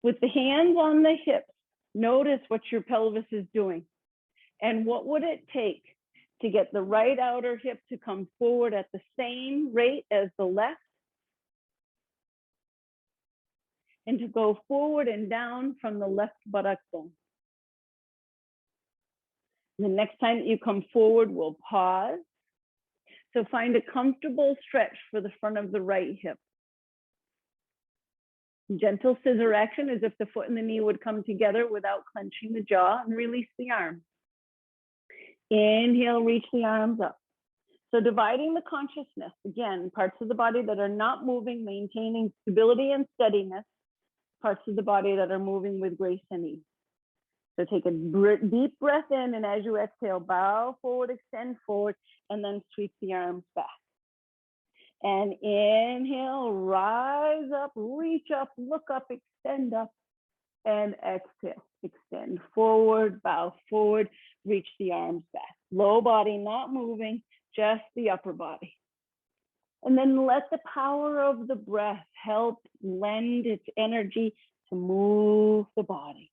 With the hands on the hips, notice what your pelvis is doing. And what would it take to get the right outer hip to come forward at the same rate as the left, and to go forward and down from the left buttock bone. The next time that you come forward, we'll pause. So find a comfortable stretch for the front of the right hip. Gentle scissor action as if the foot and the knee would come together without clenching the jaw, and release the arm. Inhale, reach the arms up. So dividing the consciousness, again, parts of the body that are not moving, maintaining stability and steadiness, parts of the body that are moving with grace and ease. So take a deep breath in, and as you exhale, bow forward, extend forward, and then sweep the arms back. And inhale, rise up, reach up, look up, extend up, and exhale. Extend forward, bow forward, reach the arms back. Low body not moving, just the upper body. And then let the power of the breath help lend its energy to move the body.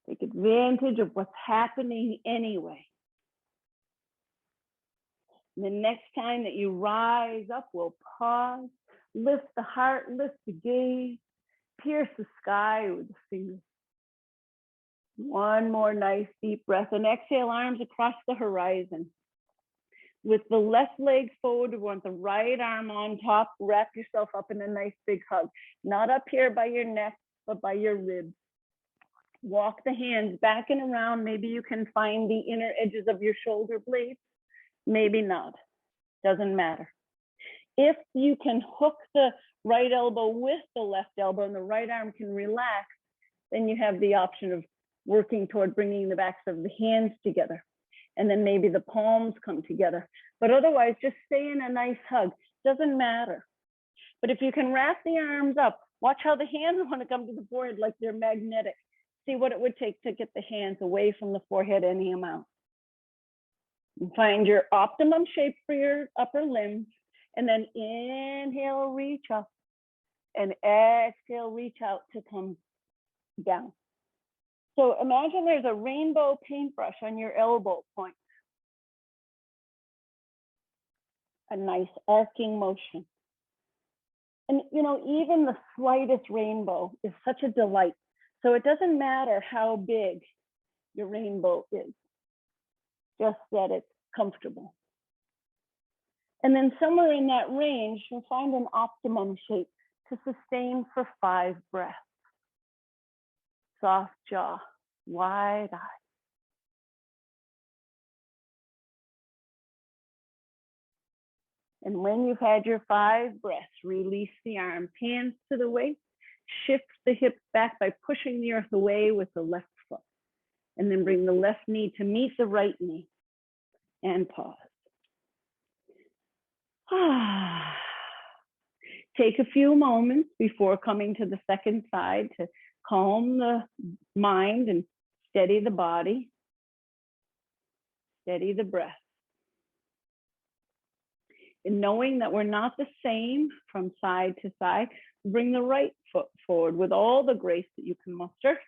Take advantage of what's happening anyway. And the next time that you rise up, we'll pause, lift the heart, lift the gaze, pierce the sky with the fingers. One more nice deep breath, and exhale, arms across the horizon. With the left leg forward, we want the right arm on top. Wrap yourself up in a nice big hug. Not up here by your neck, but by your ribs. Walk the hands back and around. Maybe you can find the inner edges of your shoulder blades. Maybe not. Doesn't matter. If you can hook the right elbow with the left elbow and the right arm can relax, then you have the option of working toward bringing the backs of the hands together. And then maybe the palms come together. But otherwise, just stay in a nice hug. Doesn't matter. But if you can wrap the arms up, watch how the hands want to come to the forehead like they're magnetic. See what it would take to get the hands away from the forehead any amount. And find your optimum shape for your upper limbs. And then inhale, reach up. And exhale, reach out to come down. So imagine there's a rainbow paintbrush on your elbow point. A nice arcing motion. And you know, even the slightest rainbow is such a delight. So it doesn't matter how big your rainbow is, just that it's comfortable. And then somewhere in that range, you'll find an optimum shape to sustain for 5 breaths. Soft jaw, wide eye. And when you've had your 5 breaths, release the arms, hands to the waist, shift the hips back by pushing the earth away with the left foot. And then bring the left knee to meet the right knee and pause. Take a few moments before coming to the second side to calm the mind and steady the body, steady the breath. And knowing that we're not the same from side to side, bring the right foot forward with all the grace that you can muster.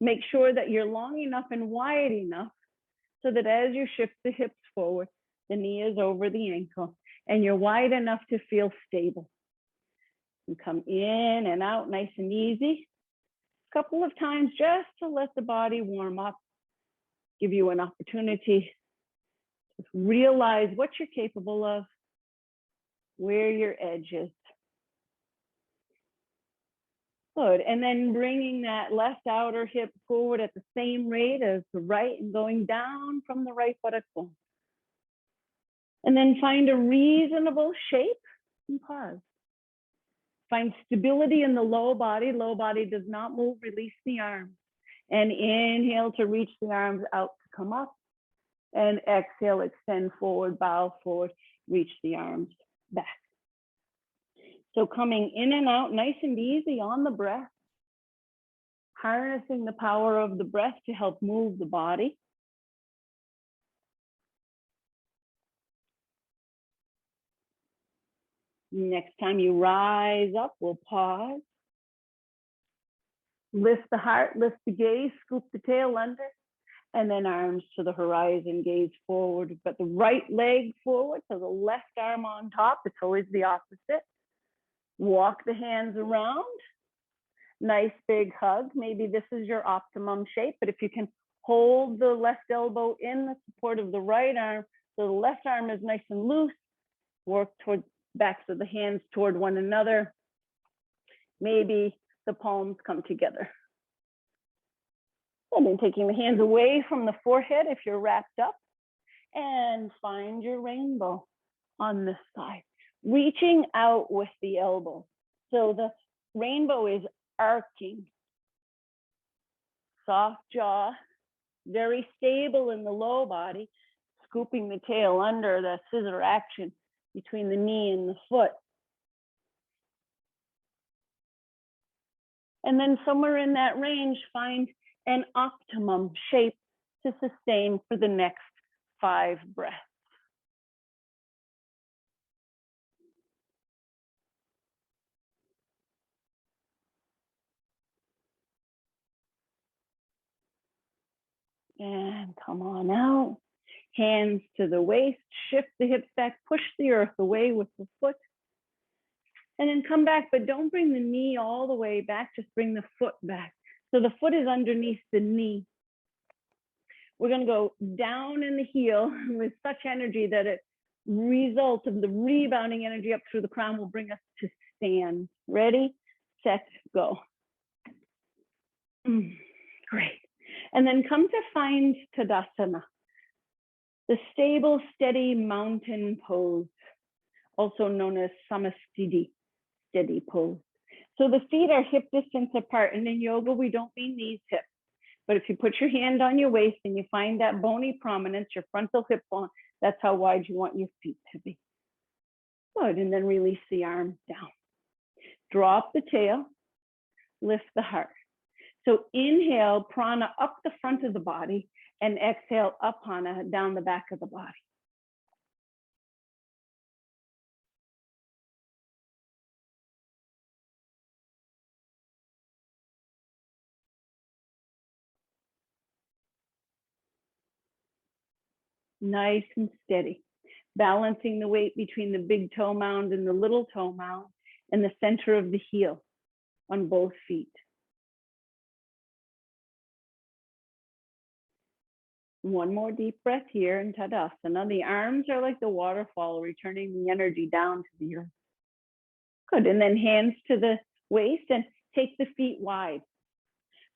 Make sure that you're long enough and wide enough so that as you shift the hips forward, the knee is over the ankle and you're wide enough to feel stable. And come in and out nice and easy. A couple of times just to let the body warm up, give you an opportunity to realize what you're capable of, where your edge is. Good, and then bringing that left outer hip forward at the same rate as the right and going down from the right buttock bone. And then find a reasonable shape and pause. Find stability in the low body. Low body does not move, release the arms. And inhale to reach the arms out to come up. And exhale, extend forward, bow forward, reach the arms back. So coming in and out, nice and easy on the breath. Harnessing the power of the breath to help move the body. Next time you rise up, we'll pause. Lift the heart, lift the gaze, scoop the tail under, and then arms to the horizon, gaze forward. But the right leg forward, so the left arm on top. It's always the opposite. Walk the hands around. Nice big hug. Maybe this is your optimum shape, but if you can hold the left elbow in the support of the right arm, so the left arm is nice and loose, work toward backs of the hands toward one another. Maybe the palms come together. And then taking the hands away from the forehead if you're wrapped up, and find your rainbow on this side. Reaching out with the elbow. So the rainbow is arcing soft jaw, very stable in the low body, scooping the tail under, the scissor action between the knee and the foot. And then somewhere in that range, find an optimum shape to sustain for the next 5 breaths. And come on out. Hands to the waist, shift the hips back, push the earth away with the foot. And then come back, but don't bring the knee all the way back, just bring the foot back. So the foot is underneath the knee. We're gonna go down in the heel with such energy that it result of the rebounding energy up through the crown will bring us to stand. Ready, set, go. Great. And then come to find Tadasana, the stable, steady mountain pose, also known as Samastiti, steady pose. So the feet are hip distance apart, and in yoga, we don't mean knees, hips. But if you put your hand on your waist and you find that bony prominence, your frontal hip bone, that's how wide you want your feet to be. Good, and then release the arms down. Drop the tail, lift the heart. So inhale, prana up the front of the body, and exhale, apana, down the back of the body. Nice and steady. Balancing the weight between the big toe mound and the little toe mound and the center of the heel on both feet. One more deep breath here in Tadasana. The arms are like the waterfall, returning the energy down to the earth. Good, and then hands to the waist and take the feet wide.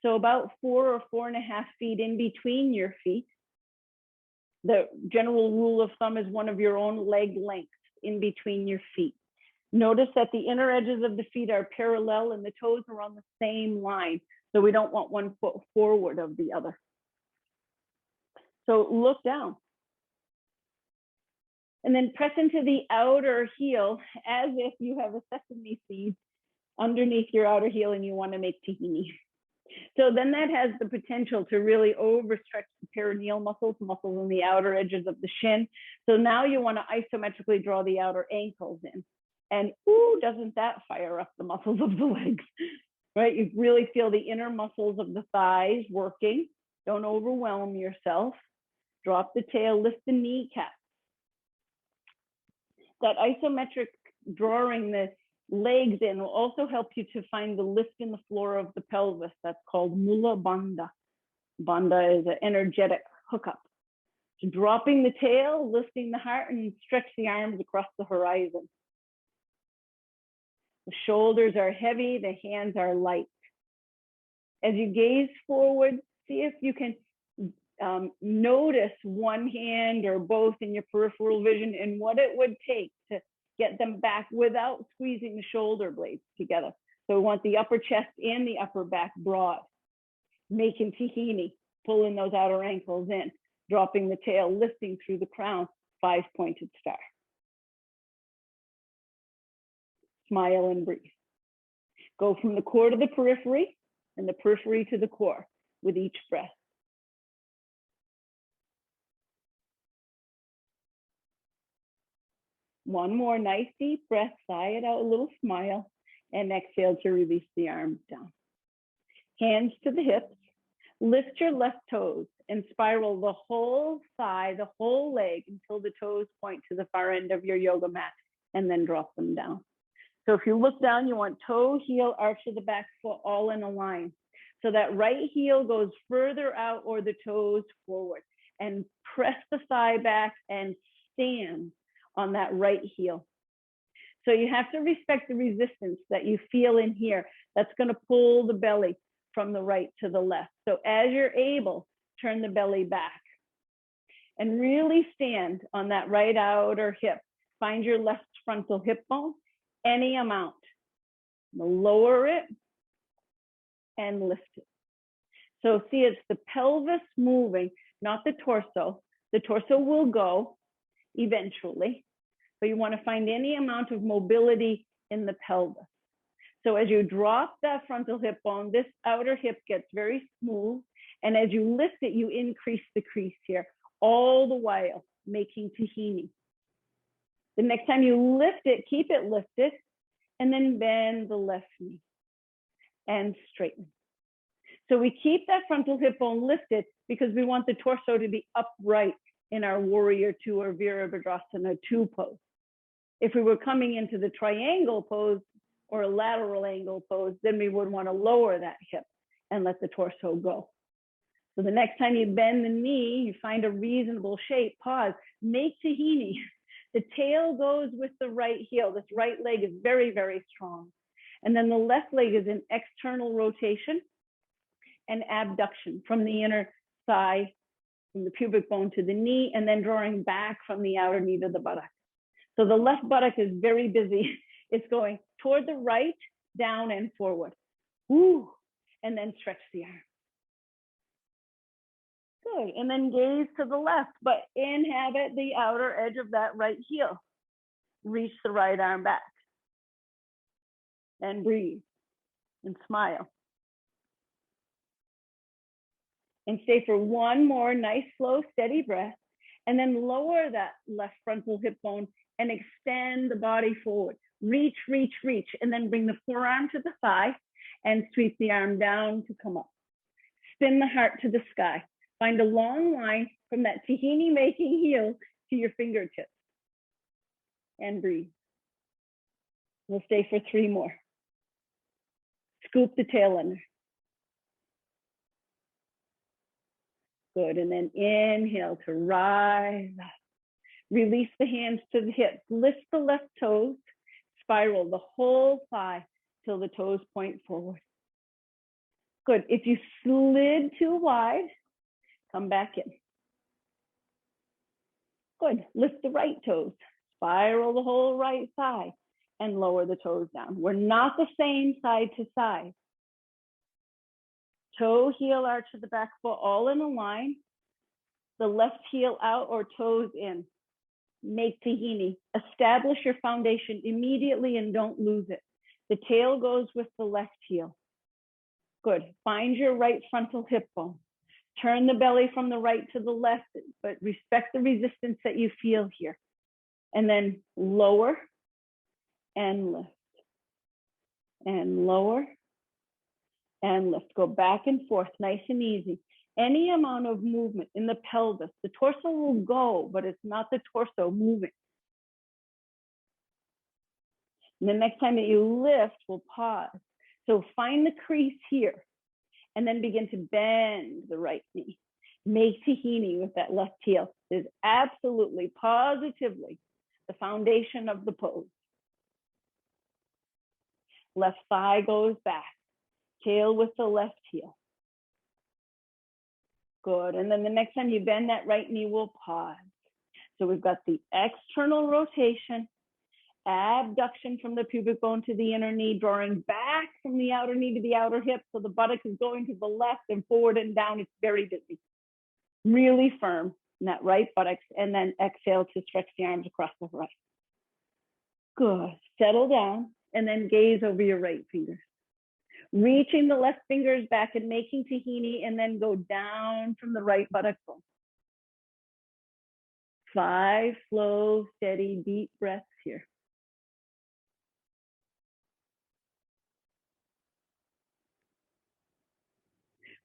So about 4 or 4.5 feet in between your feet. The general rule of thumb is one of your own leg lengths in between your feet. Notice that the inner edges of the feet are parallel and the toes are on the same line. So we don't want one foot forward of the other. So look down. And then press into the outer heel as if you have a sesame seed underneath your outer heel and you want to make tahini. So then that has the potential to really overstretch the perineal muscles in the outer edges of the shin. So now you want to isometrically draw the outer ankles in. And ooh, doesn't that fire up the muscles of the legs, right? You really feel the inner muscles of the thighs working. Don't overwhelm yourself. Drop the tail, lift the kneecap. That isometric drawing the legs in will also help you to find the lift in the floor of the pelvis. That's called Mula Bandha. Bandha is an energetic hookup. So dropping the tail, lifting the heart, and stretch the arms across the horizon. The shoulders are heavy, the hands are light. As you gaze forward, see if you can notice one hand or both in your peripheral vision and what it would take to get them back without squeezing the shoulder blades together. So we want the upper chest and the upper back broad. Making tahini, pulling those outer ankles in, dropping the tail, lifting through the crown, 5-pointed star. Smile and breathe. Go from the core to the periphery and the periphery to the core with each breath. One more nice deep breath, sigh it out, a little smile, and exhale to release the arms down. Hands to the hips, lift your left toes and spiral the whole thigh, the whole leg until the toes point to the far end of your yoga mat, and then drop them down. So if you look down, you want toe, heel, arch of the back foot all in a line. So that right heel goes further out or the toes forward, and press the thigh back and stand on that right heel. So you have to respect the resistance that you feel in here. That's going to pull the belly from the right to the left. So as you're able, turn the belly back and really stand on that right outer hip. Find your left frontal hip bone, any amount. Lower it and lift it. So see, it's the pelvis moving, not the torso. The torso will go eventually, but you want to find any amount of mobility in the pelvis. So as you drop that frontal hip bone, this outer hip gets very smooth. And as you lift it, you increase the crease here, all the while making tahini. The next time you lift it, keep it lifted, and then bend the left knee and straighten. So we keep that frontal hip bone lifted because we want the torso to be upright in our warrior two or Virabhadrasana 2 pose. If we were coming into the triangle pose or a lateral angle pose, then we would want to lower that hip and let the torso go. So the next time you bend the knee, you find a reasonable shape, pause, make tahini. The tail goes with the right heel. This right leg is very, very strong. And then the left leg is in external rotation and abduction from the inner thigh, from the pubic bone to the knee, and then drawing back from the outer knee to the buttock. So the left buttock is very busy. It's going toward the right, down and forward. Woo, and then stretch the arm. Good, and then gaze to the left, but inhabit the outer edge of that right heel. Reach the right arm back. And breathe and smile. And stay for one more nice, slow, steady breath. And then lower that left frontal hip bone and extend the body forward. Reach, reach, reach. And then bring the forearm to the thigh and sweep the arm down to come up. Spin the heart to the sky. Find a long line from that tahini making heel to your fingertips. And breathe. We'll stay for 3 more. Scoop the tail under. Good, and then inhale to rise up. Release the hands to the hips. Lift the left toes. Spiral the whole thigh till the toes point forward. Good, if you slid too wide, come back in. Good, lift the right toes. Spiral the whole right thigh and lower the toes down. We're not the same side to side. Toe, heel, arch of the back foot, all in a line. The left heel out or toes in. Make tahini. Establish your foundation immediately and don't lose it. The tail goes with the left heel. Good. Find your right frontal hip bone. Turn the belly from the right to the left, but respect the resistance that you feel here. And then lower and lift. And lower and lift. Go back and forth, nice and easy. Any amount of movement in the pelvis, the torso will go, but it's not the torso moving. And the next time that you lift, we'll pause. So find the crease here and then begin to bend the right knee. Make tahini with that left heel. It is absolutely, positively the foundation of the pose. Left thigh goes back. Tail with the left heel. Good, and then the next time you bend that right knee, we'll pause. So we've got the external rotation, abduction from the pubic bone to the inner knee, drawing back from the outer knee to the outer hip, so the buttock is going to the left and forward and down. It's very busy. Really firm in that right buttocks, and then exhale to stretch the arms across the right. Good, settle down, and then gaze over your right fingers. Reaching the left fingers back and making tahini, and then go down from the right buttock bone. 5 slow, steady, deep breaths here.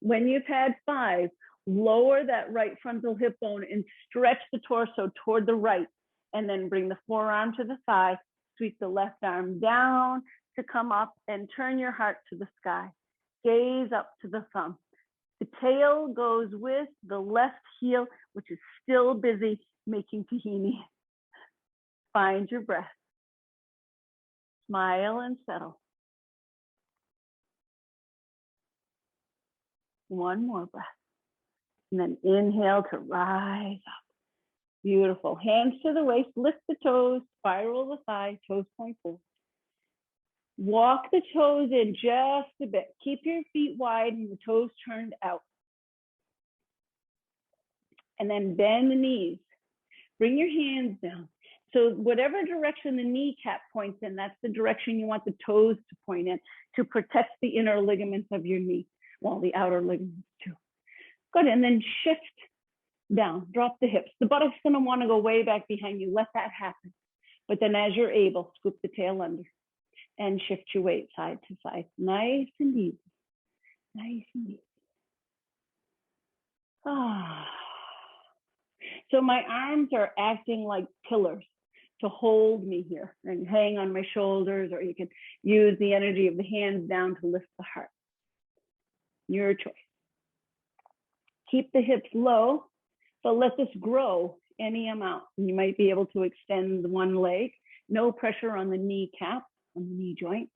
When you've had 5, lower that right frontal hip bone and stretch the torso toward the right, and then bring the forearm to the thigh, sweep the left arm down to come up and turn your heart to the sky. Gaze up to the thumb. The tail goes with the left heel, which is still busy making tahini. Find your breath. Smile and settle. One more breath. And then inhale to rise up. Beautiful. Hands to the waist, lift the toes, spiral the thigh, toes point forward. Walk the toes in just a bit. Keep your feet wide and the toes turned out. And then bend the knees. Bring your hands down. So whatever direction the kneecap points in, that's the direction you want the toes to point in to protect the inner ligaments of your knee, well, the outer ligaments too. Good, and then shift down, drop the hips. The buttocks gonna wanna go way back behind you, let that happen. But then as you're able, scoop the tail under and shift your weight side to side. Nice and easy, nice and easy. Ah. So my arms are acting like pillars to hold me here and hang on my shoulders, or you can use the energy of the hands down to lift the heart. Your choice. Keep the hips low, but let this grow any amount. You might be able to extend one leg, no pressure on the kneecap, on the knee joint.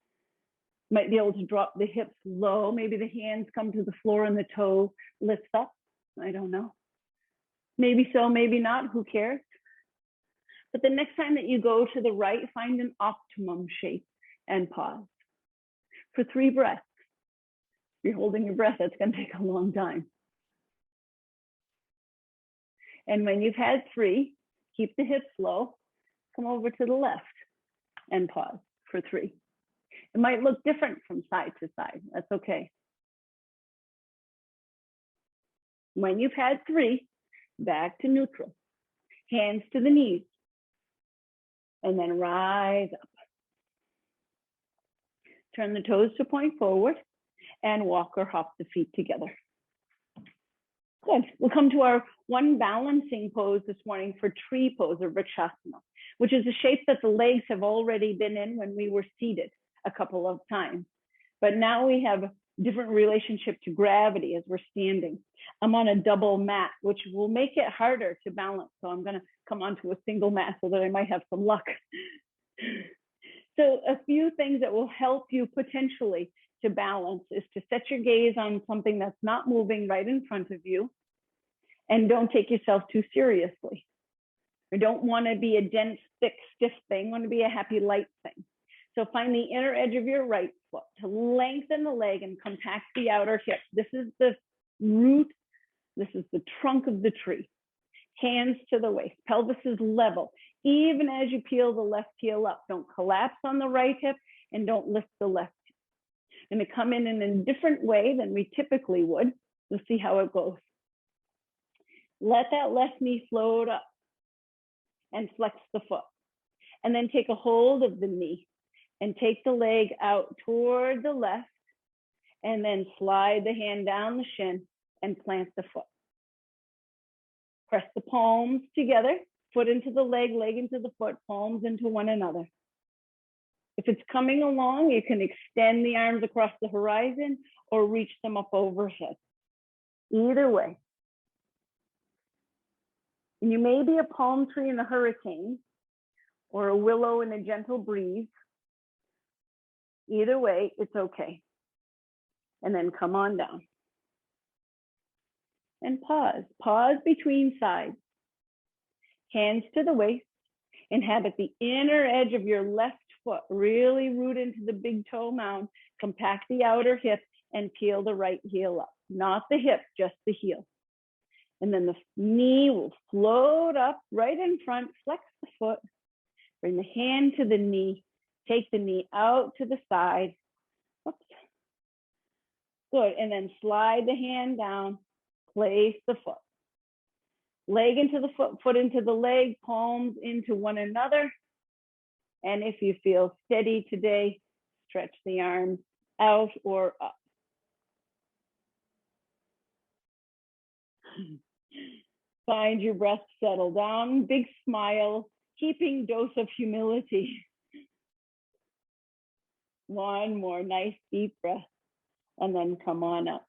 You might be able to drop the hips low. Maybe the hands come to the floor and the toe lifts up. I don't know. Maybe so, maybe not, who cares? But the next time that you go to the right, find an optimum shape and pause for 3 breaths. If you're holding your breath, that's gonna take a long time. And when you've had 3, keep the hips low, come over to the left and pause for 3. It might look different from side to side, that's okay. When you've had 3, back to neutral, hands to the knees, and then rise up. Turn the toes to point forward and walk or hop the feet together. Good. We'll come to our one balancing pose this morning for tree pose or Vrikshasana, which is a shape that the legs have already been in when we were seated a couple of times. But now we have a different relationship to gravity as we're standing. I'm on a double mat, which will make it harder to balance. So I'm going to come onto a single mat so that I might have some luck. So a few things that will help you potentially to balance is to set your gaze on something that's not moving right in front of you, and don't take yourself too seriously. I don't want to be a dense, thick, stiff thing. I want to be a happy, light thing. So find the inner edge of your right foot to lengthen the leg and compact the outer hip. This is the root. This is the trunk of the tree. Hands to the waist. Pelvis is level. Even as you peel the left heel up, don't collapse on the right hip and don't lift the left. And to come in a different way than we typically would. We'll see how it goes. Let that left knee float up and flex the foot. And then take a hold of the knee and take the leg out toward the left, and then slide the hand down the shin and plant the foot. Press the palms together, foot into the leg into the foot, palms into one another. If it's coming along, you can extend the arms across the horizon or reach them up overhead. Either way. And you may be a palm tree in a hurricane or a willow in a gentle breeze. Either way, it's okay. And then come on down. And pause. Pause between sides. Hands to the waist. Inhabit the inner edge of your left foot. Really root into the big toe mound. Compact the outer hip and peel the right heel up. Not the hip, just the heel. And then the knee will float up right in front. Flex the foot. Bring the hand to the knee. Take the knee out to the side. Oops. Good. And then slide the hand down. Place the foot. Leg into the foot, foot into the leg, palms into one another. And if you feel steady today, stretch the arms out or up. Find your breath settle down. Big smile, keeping dose of humility. One more nice deep breath, and then come on up.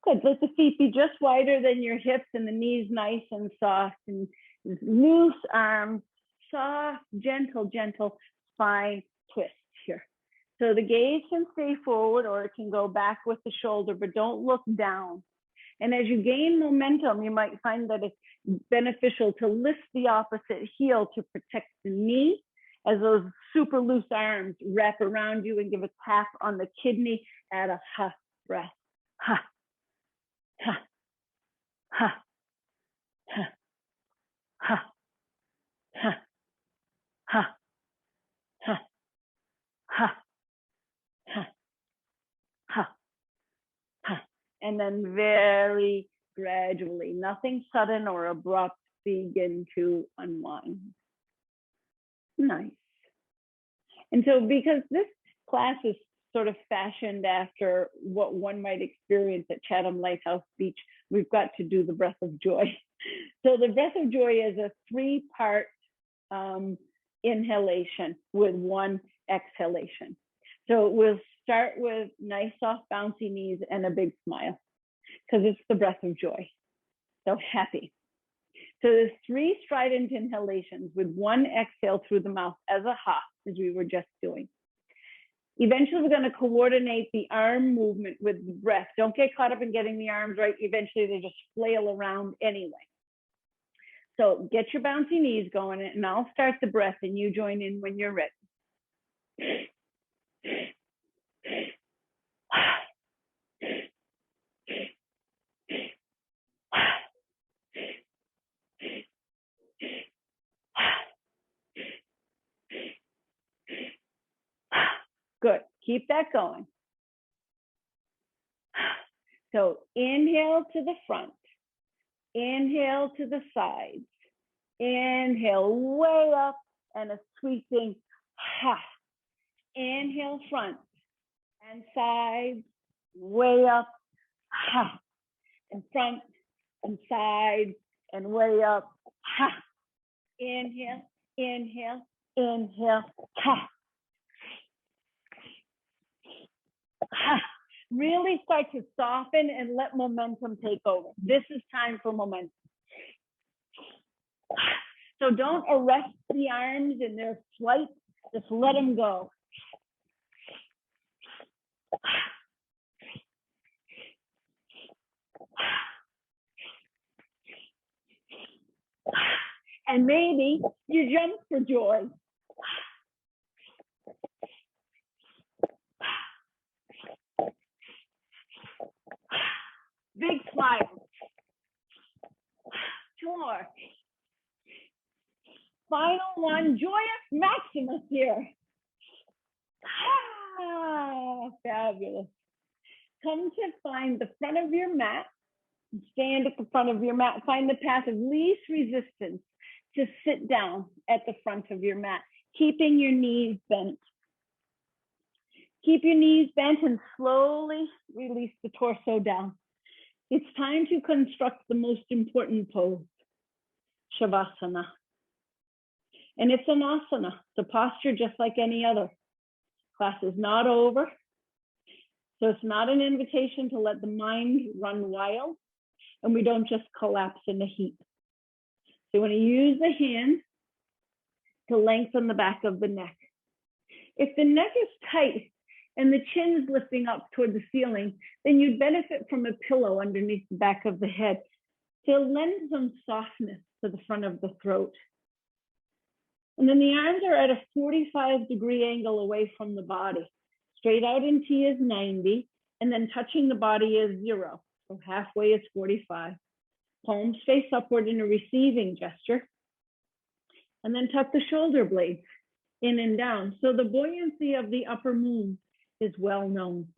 Good, let the feet be just wider than your hips and the knees nice and soft, and loose arms, soft, gentle spine twist here. So the gaze can stay forward or it can go back with the shoulder, but don't look down. And as you gain momentum, you might find that it's beneficial to lift the opposite heel to protect the knee as those super loose arms wrap around you and give a tap on the kidney. Add a ha breath. Ha, ha, ha, ha, ha, ha, ha, ha. And then very gradually, nothing sudden or abrupt, begin to unwind. Nice. And so because this class is sort of fashioned after what one might experience at Chatham Lighthouse Beach, we've got to do the breath of joy. So the breath of joy is a 3-part inhalation with 1 exhalation. So we'll start with nice soft bouncy knees and a big smile because it's the breath of joy. So happy. So there's 3 strident inhalations with 1 exhale through the mouth as a ha, as we were just doing. Eventually, we're going to coordinate the arm movement with the breath. Don't get caught up in getting the arms right. Eventually, they just flail around anyway. So get your bouncy knees going, and I'll start the breath, and you join in when you're ready. Good. Keep that going. So inhale to the front. Inhale to the sides. Inhale way up and a sweeping ha. Inhale front and sides, way up, ha. And front and sides and way up, ha. Inhale, inhale, inhale, ha. Ha. Really start to soften and let momentum take over. This is time for momentum. So don't arrest the arms in their flight. Just let them go. And maybe you jump for joy. Big smile. 2 more. Final one, joyous Maximus here. Ah, fabulous. Come to find the front of your mat. Stand at the front of your mat. Find the path of least resistance to sit down at the front of your mat, keeping your knees bent. Keep your knees bent and slowly release the torso down. It's time to construct the most important pose, Shavasana. And it's an asana, it's a posture just like any other. Class is not over. So it's not an invitation to let the mind run wild, and we don't just collapse in a heap. So you want to use the hands to lengthen the back of the neck. If the neck is tight and the chin is lifting up toward the ceiling, then you'd benefit from a pillow underneath the back of the head to lend some softness to the front of the throat. And then the arms are at a 45-degree angle away from the body. Straight out in T is 90, and then touching the body is 0. So halfway is 45. Palms face upward in a receiving gesture. And then tuck the shoulder blades in and down. So the buoyancy of the upper moon is well known.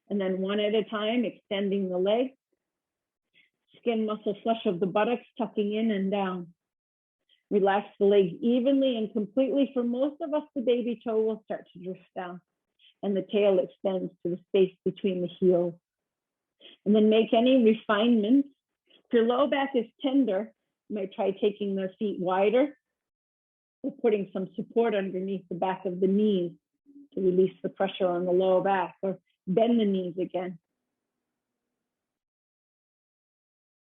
And then one at a time, extending the legs. Skin muscle flush of the buttocks, tucking in and down. Relax the legs evenly and completely. For most of us, the baby toe will start to drift down and the tail extends to the space between the heels. And then make any refinements. If your low back is tender, you might try taking the feet wider or putting some support underneath the back of the knees to release the pressure on the lower back, or bend the knees again.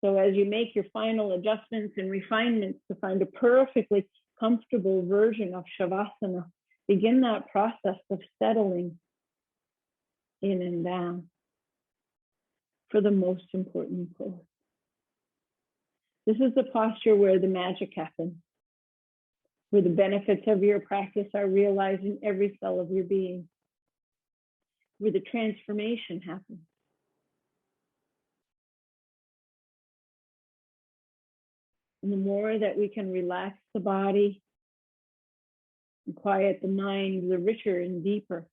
So as you make your final adjustments and refinements to find a perfectly comfortable version of Shavasana, begin that process of settling in and down for the most important pose. This is the posture where the magic happens, where the benefits of your practice are realized in every cell of your being, where the transformation happens. And the more that we can relax the body And quiet the mind, the richer and deeper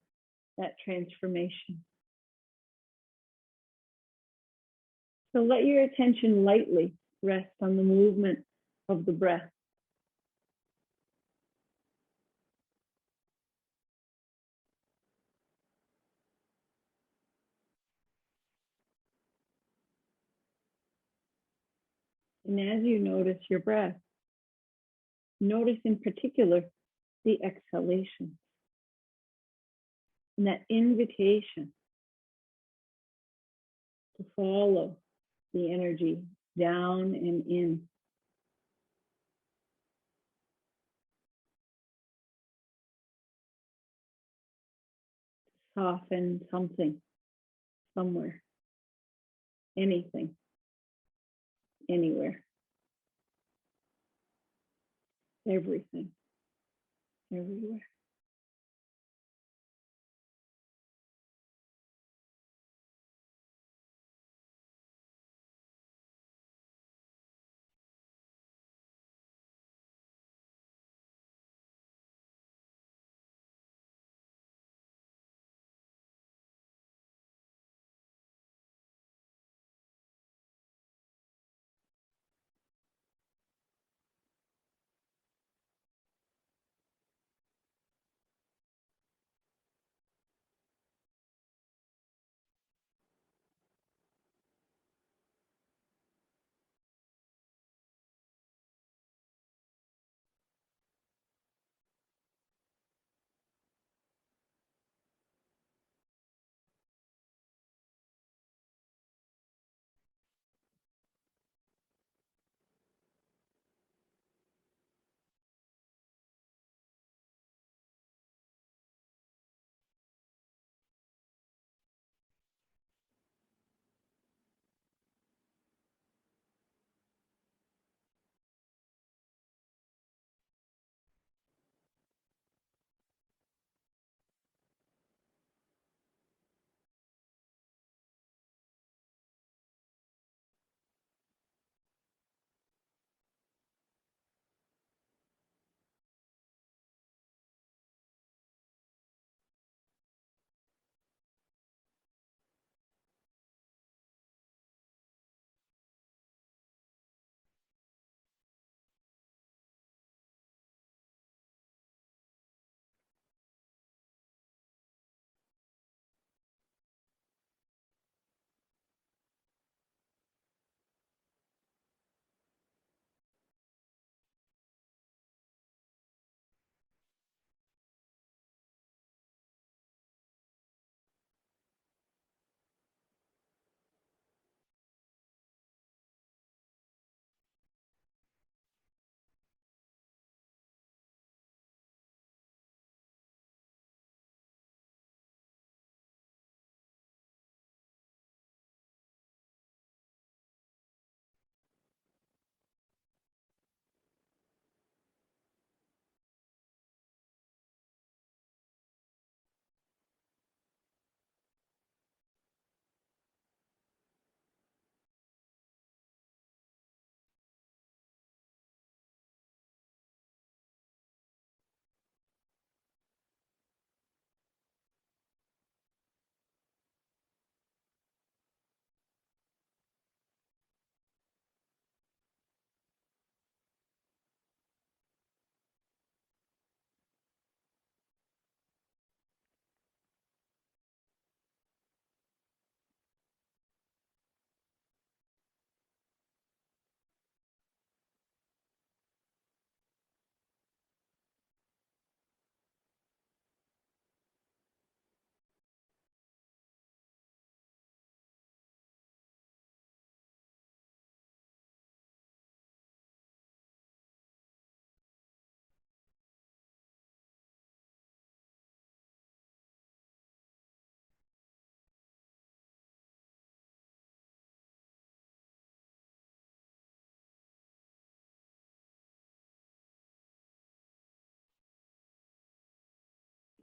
that transformation. So let your attention lightly rest on the movement of the breath. And as you notice your breath, notice in particular the exhalation and that invitation to follow the energy down and in. Soften something, somewhere, anything, anywhere, everything, everywhere.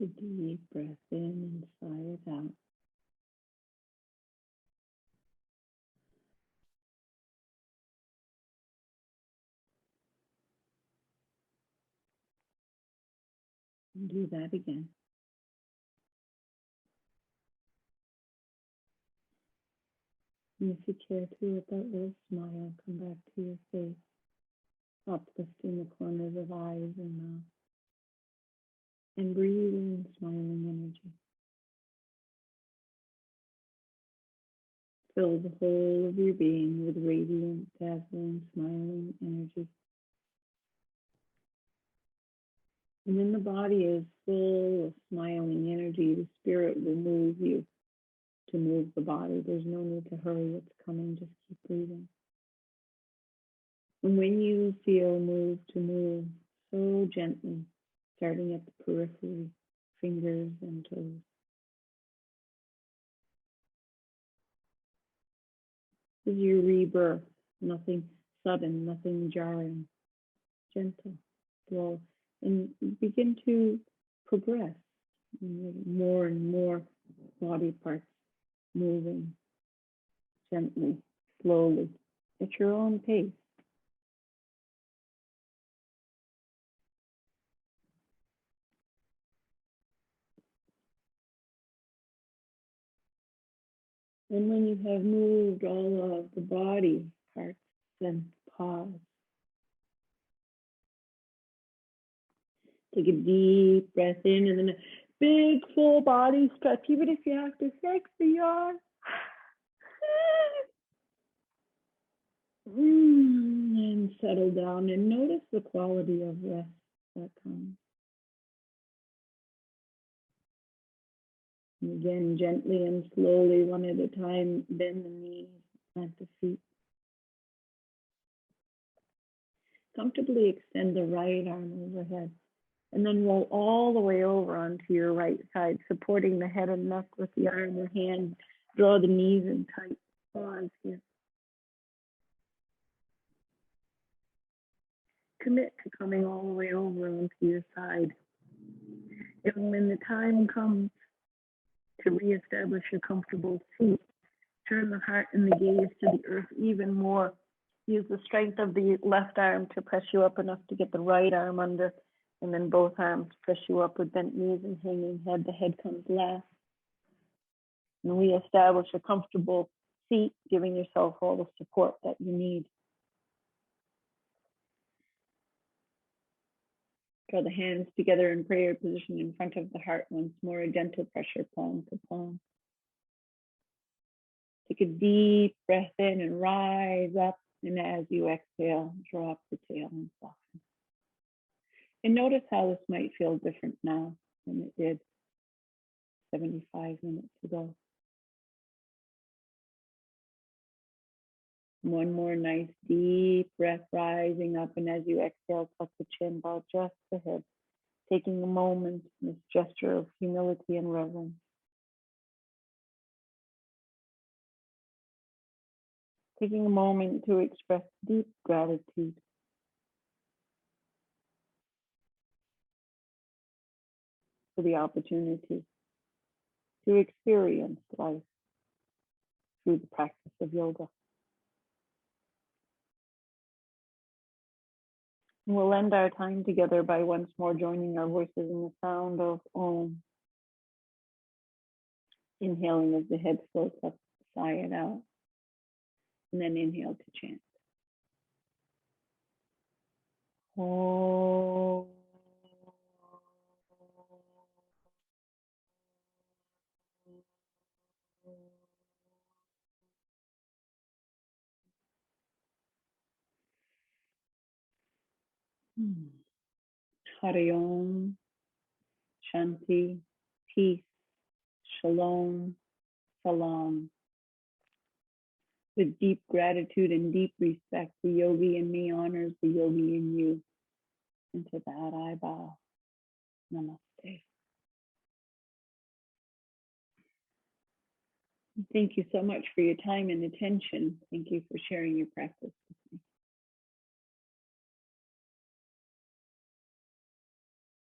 A deep breath in and sigh it out. Do that again. And if you care to, with that little smile, come back to your face, uplifting the corners of eyes and mouth. And breathe in smiling energy. Fill the whole of your being with radiant, dazzling, smiling energy. And then the body is full of smiling energy. The spirit will move you to move the body. There's no need to hurry. It's coming. Just keep breathing. And when you feel moved to move so gently, starting at the periphery, fingers and toes. This is your rebirth. Nothing sudden, nothing jarring. Gentle, slow. And begin to progress. More and more body parts moving gently, slowly, at your own pace. And when you have moved all of the body parts, then pause. Take a deep breath in and then a big full body stretch, even if you have to sexy yawn. And settle down and notice the quality of rest that comes. And again, gently and slowly, one at a time, bend the knees, plant the feet. Comfortably extend the right arm overhead. And then roll all the way over onto your right side, supporting the head and neck with the arm or hand. Draw the knees in tight. Pause here. Commit to coming all the way over onto your side. And when the time comes to reestablish a comfortable seat, turn the heart and the gaze to the earth even more. Use the strength of the left arm to press you up enough to get the right arm under, and then both arms press you up with bent knees and hanging head. The head comes last. And reestablish a comfortable seat, giving yourself all the support that you need. Draw the hands together in prayer position in front of the heart once more, a gentle pressure, palm to palm. Take a deep breath in and rise up. And as you exhale, drop the tail and soften. And notice how this might feel different now than it did 75 minutes ago. One more nice deep breath, rising up. And as you exhale, tuck the chin, bow just the head. Taking a moment in this gesture of humility and reverence. Taking a moment to express deep gratitude for the opportunity to experience life through the practice of yoga. And we'll end our time together by once more joining our voices in the sound of Om. Inhaling as the head floats up, sigh it out. And then inhale to chant. Om. Hari Om, Shanti, peace, shalom, salam. With deep gratitude and deep respect, the yogi in me honors the yogi in you. And to that I bow. Namaste. Thank you so much for your time and attention. Thank you for sharing your practice.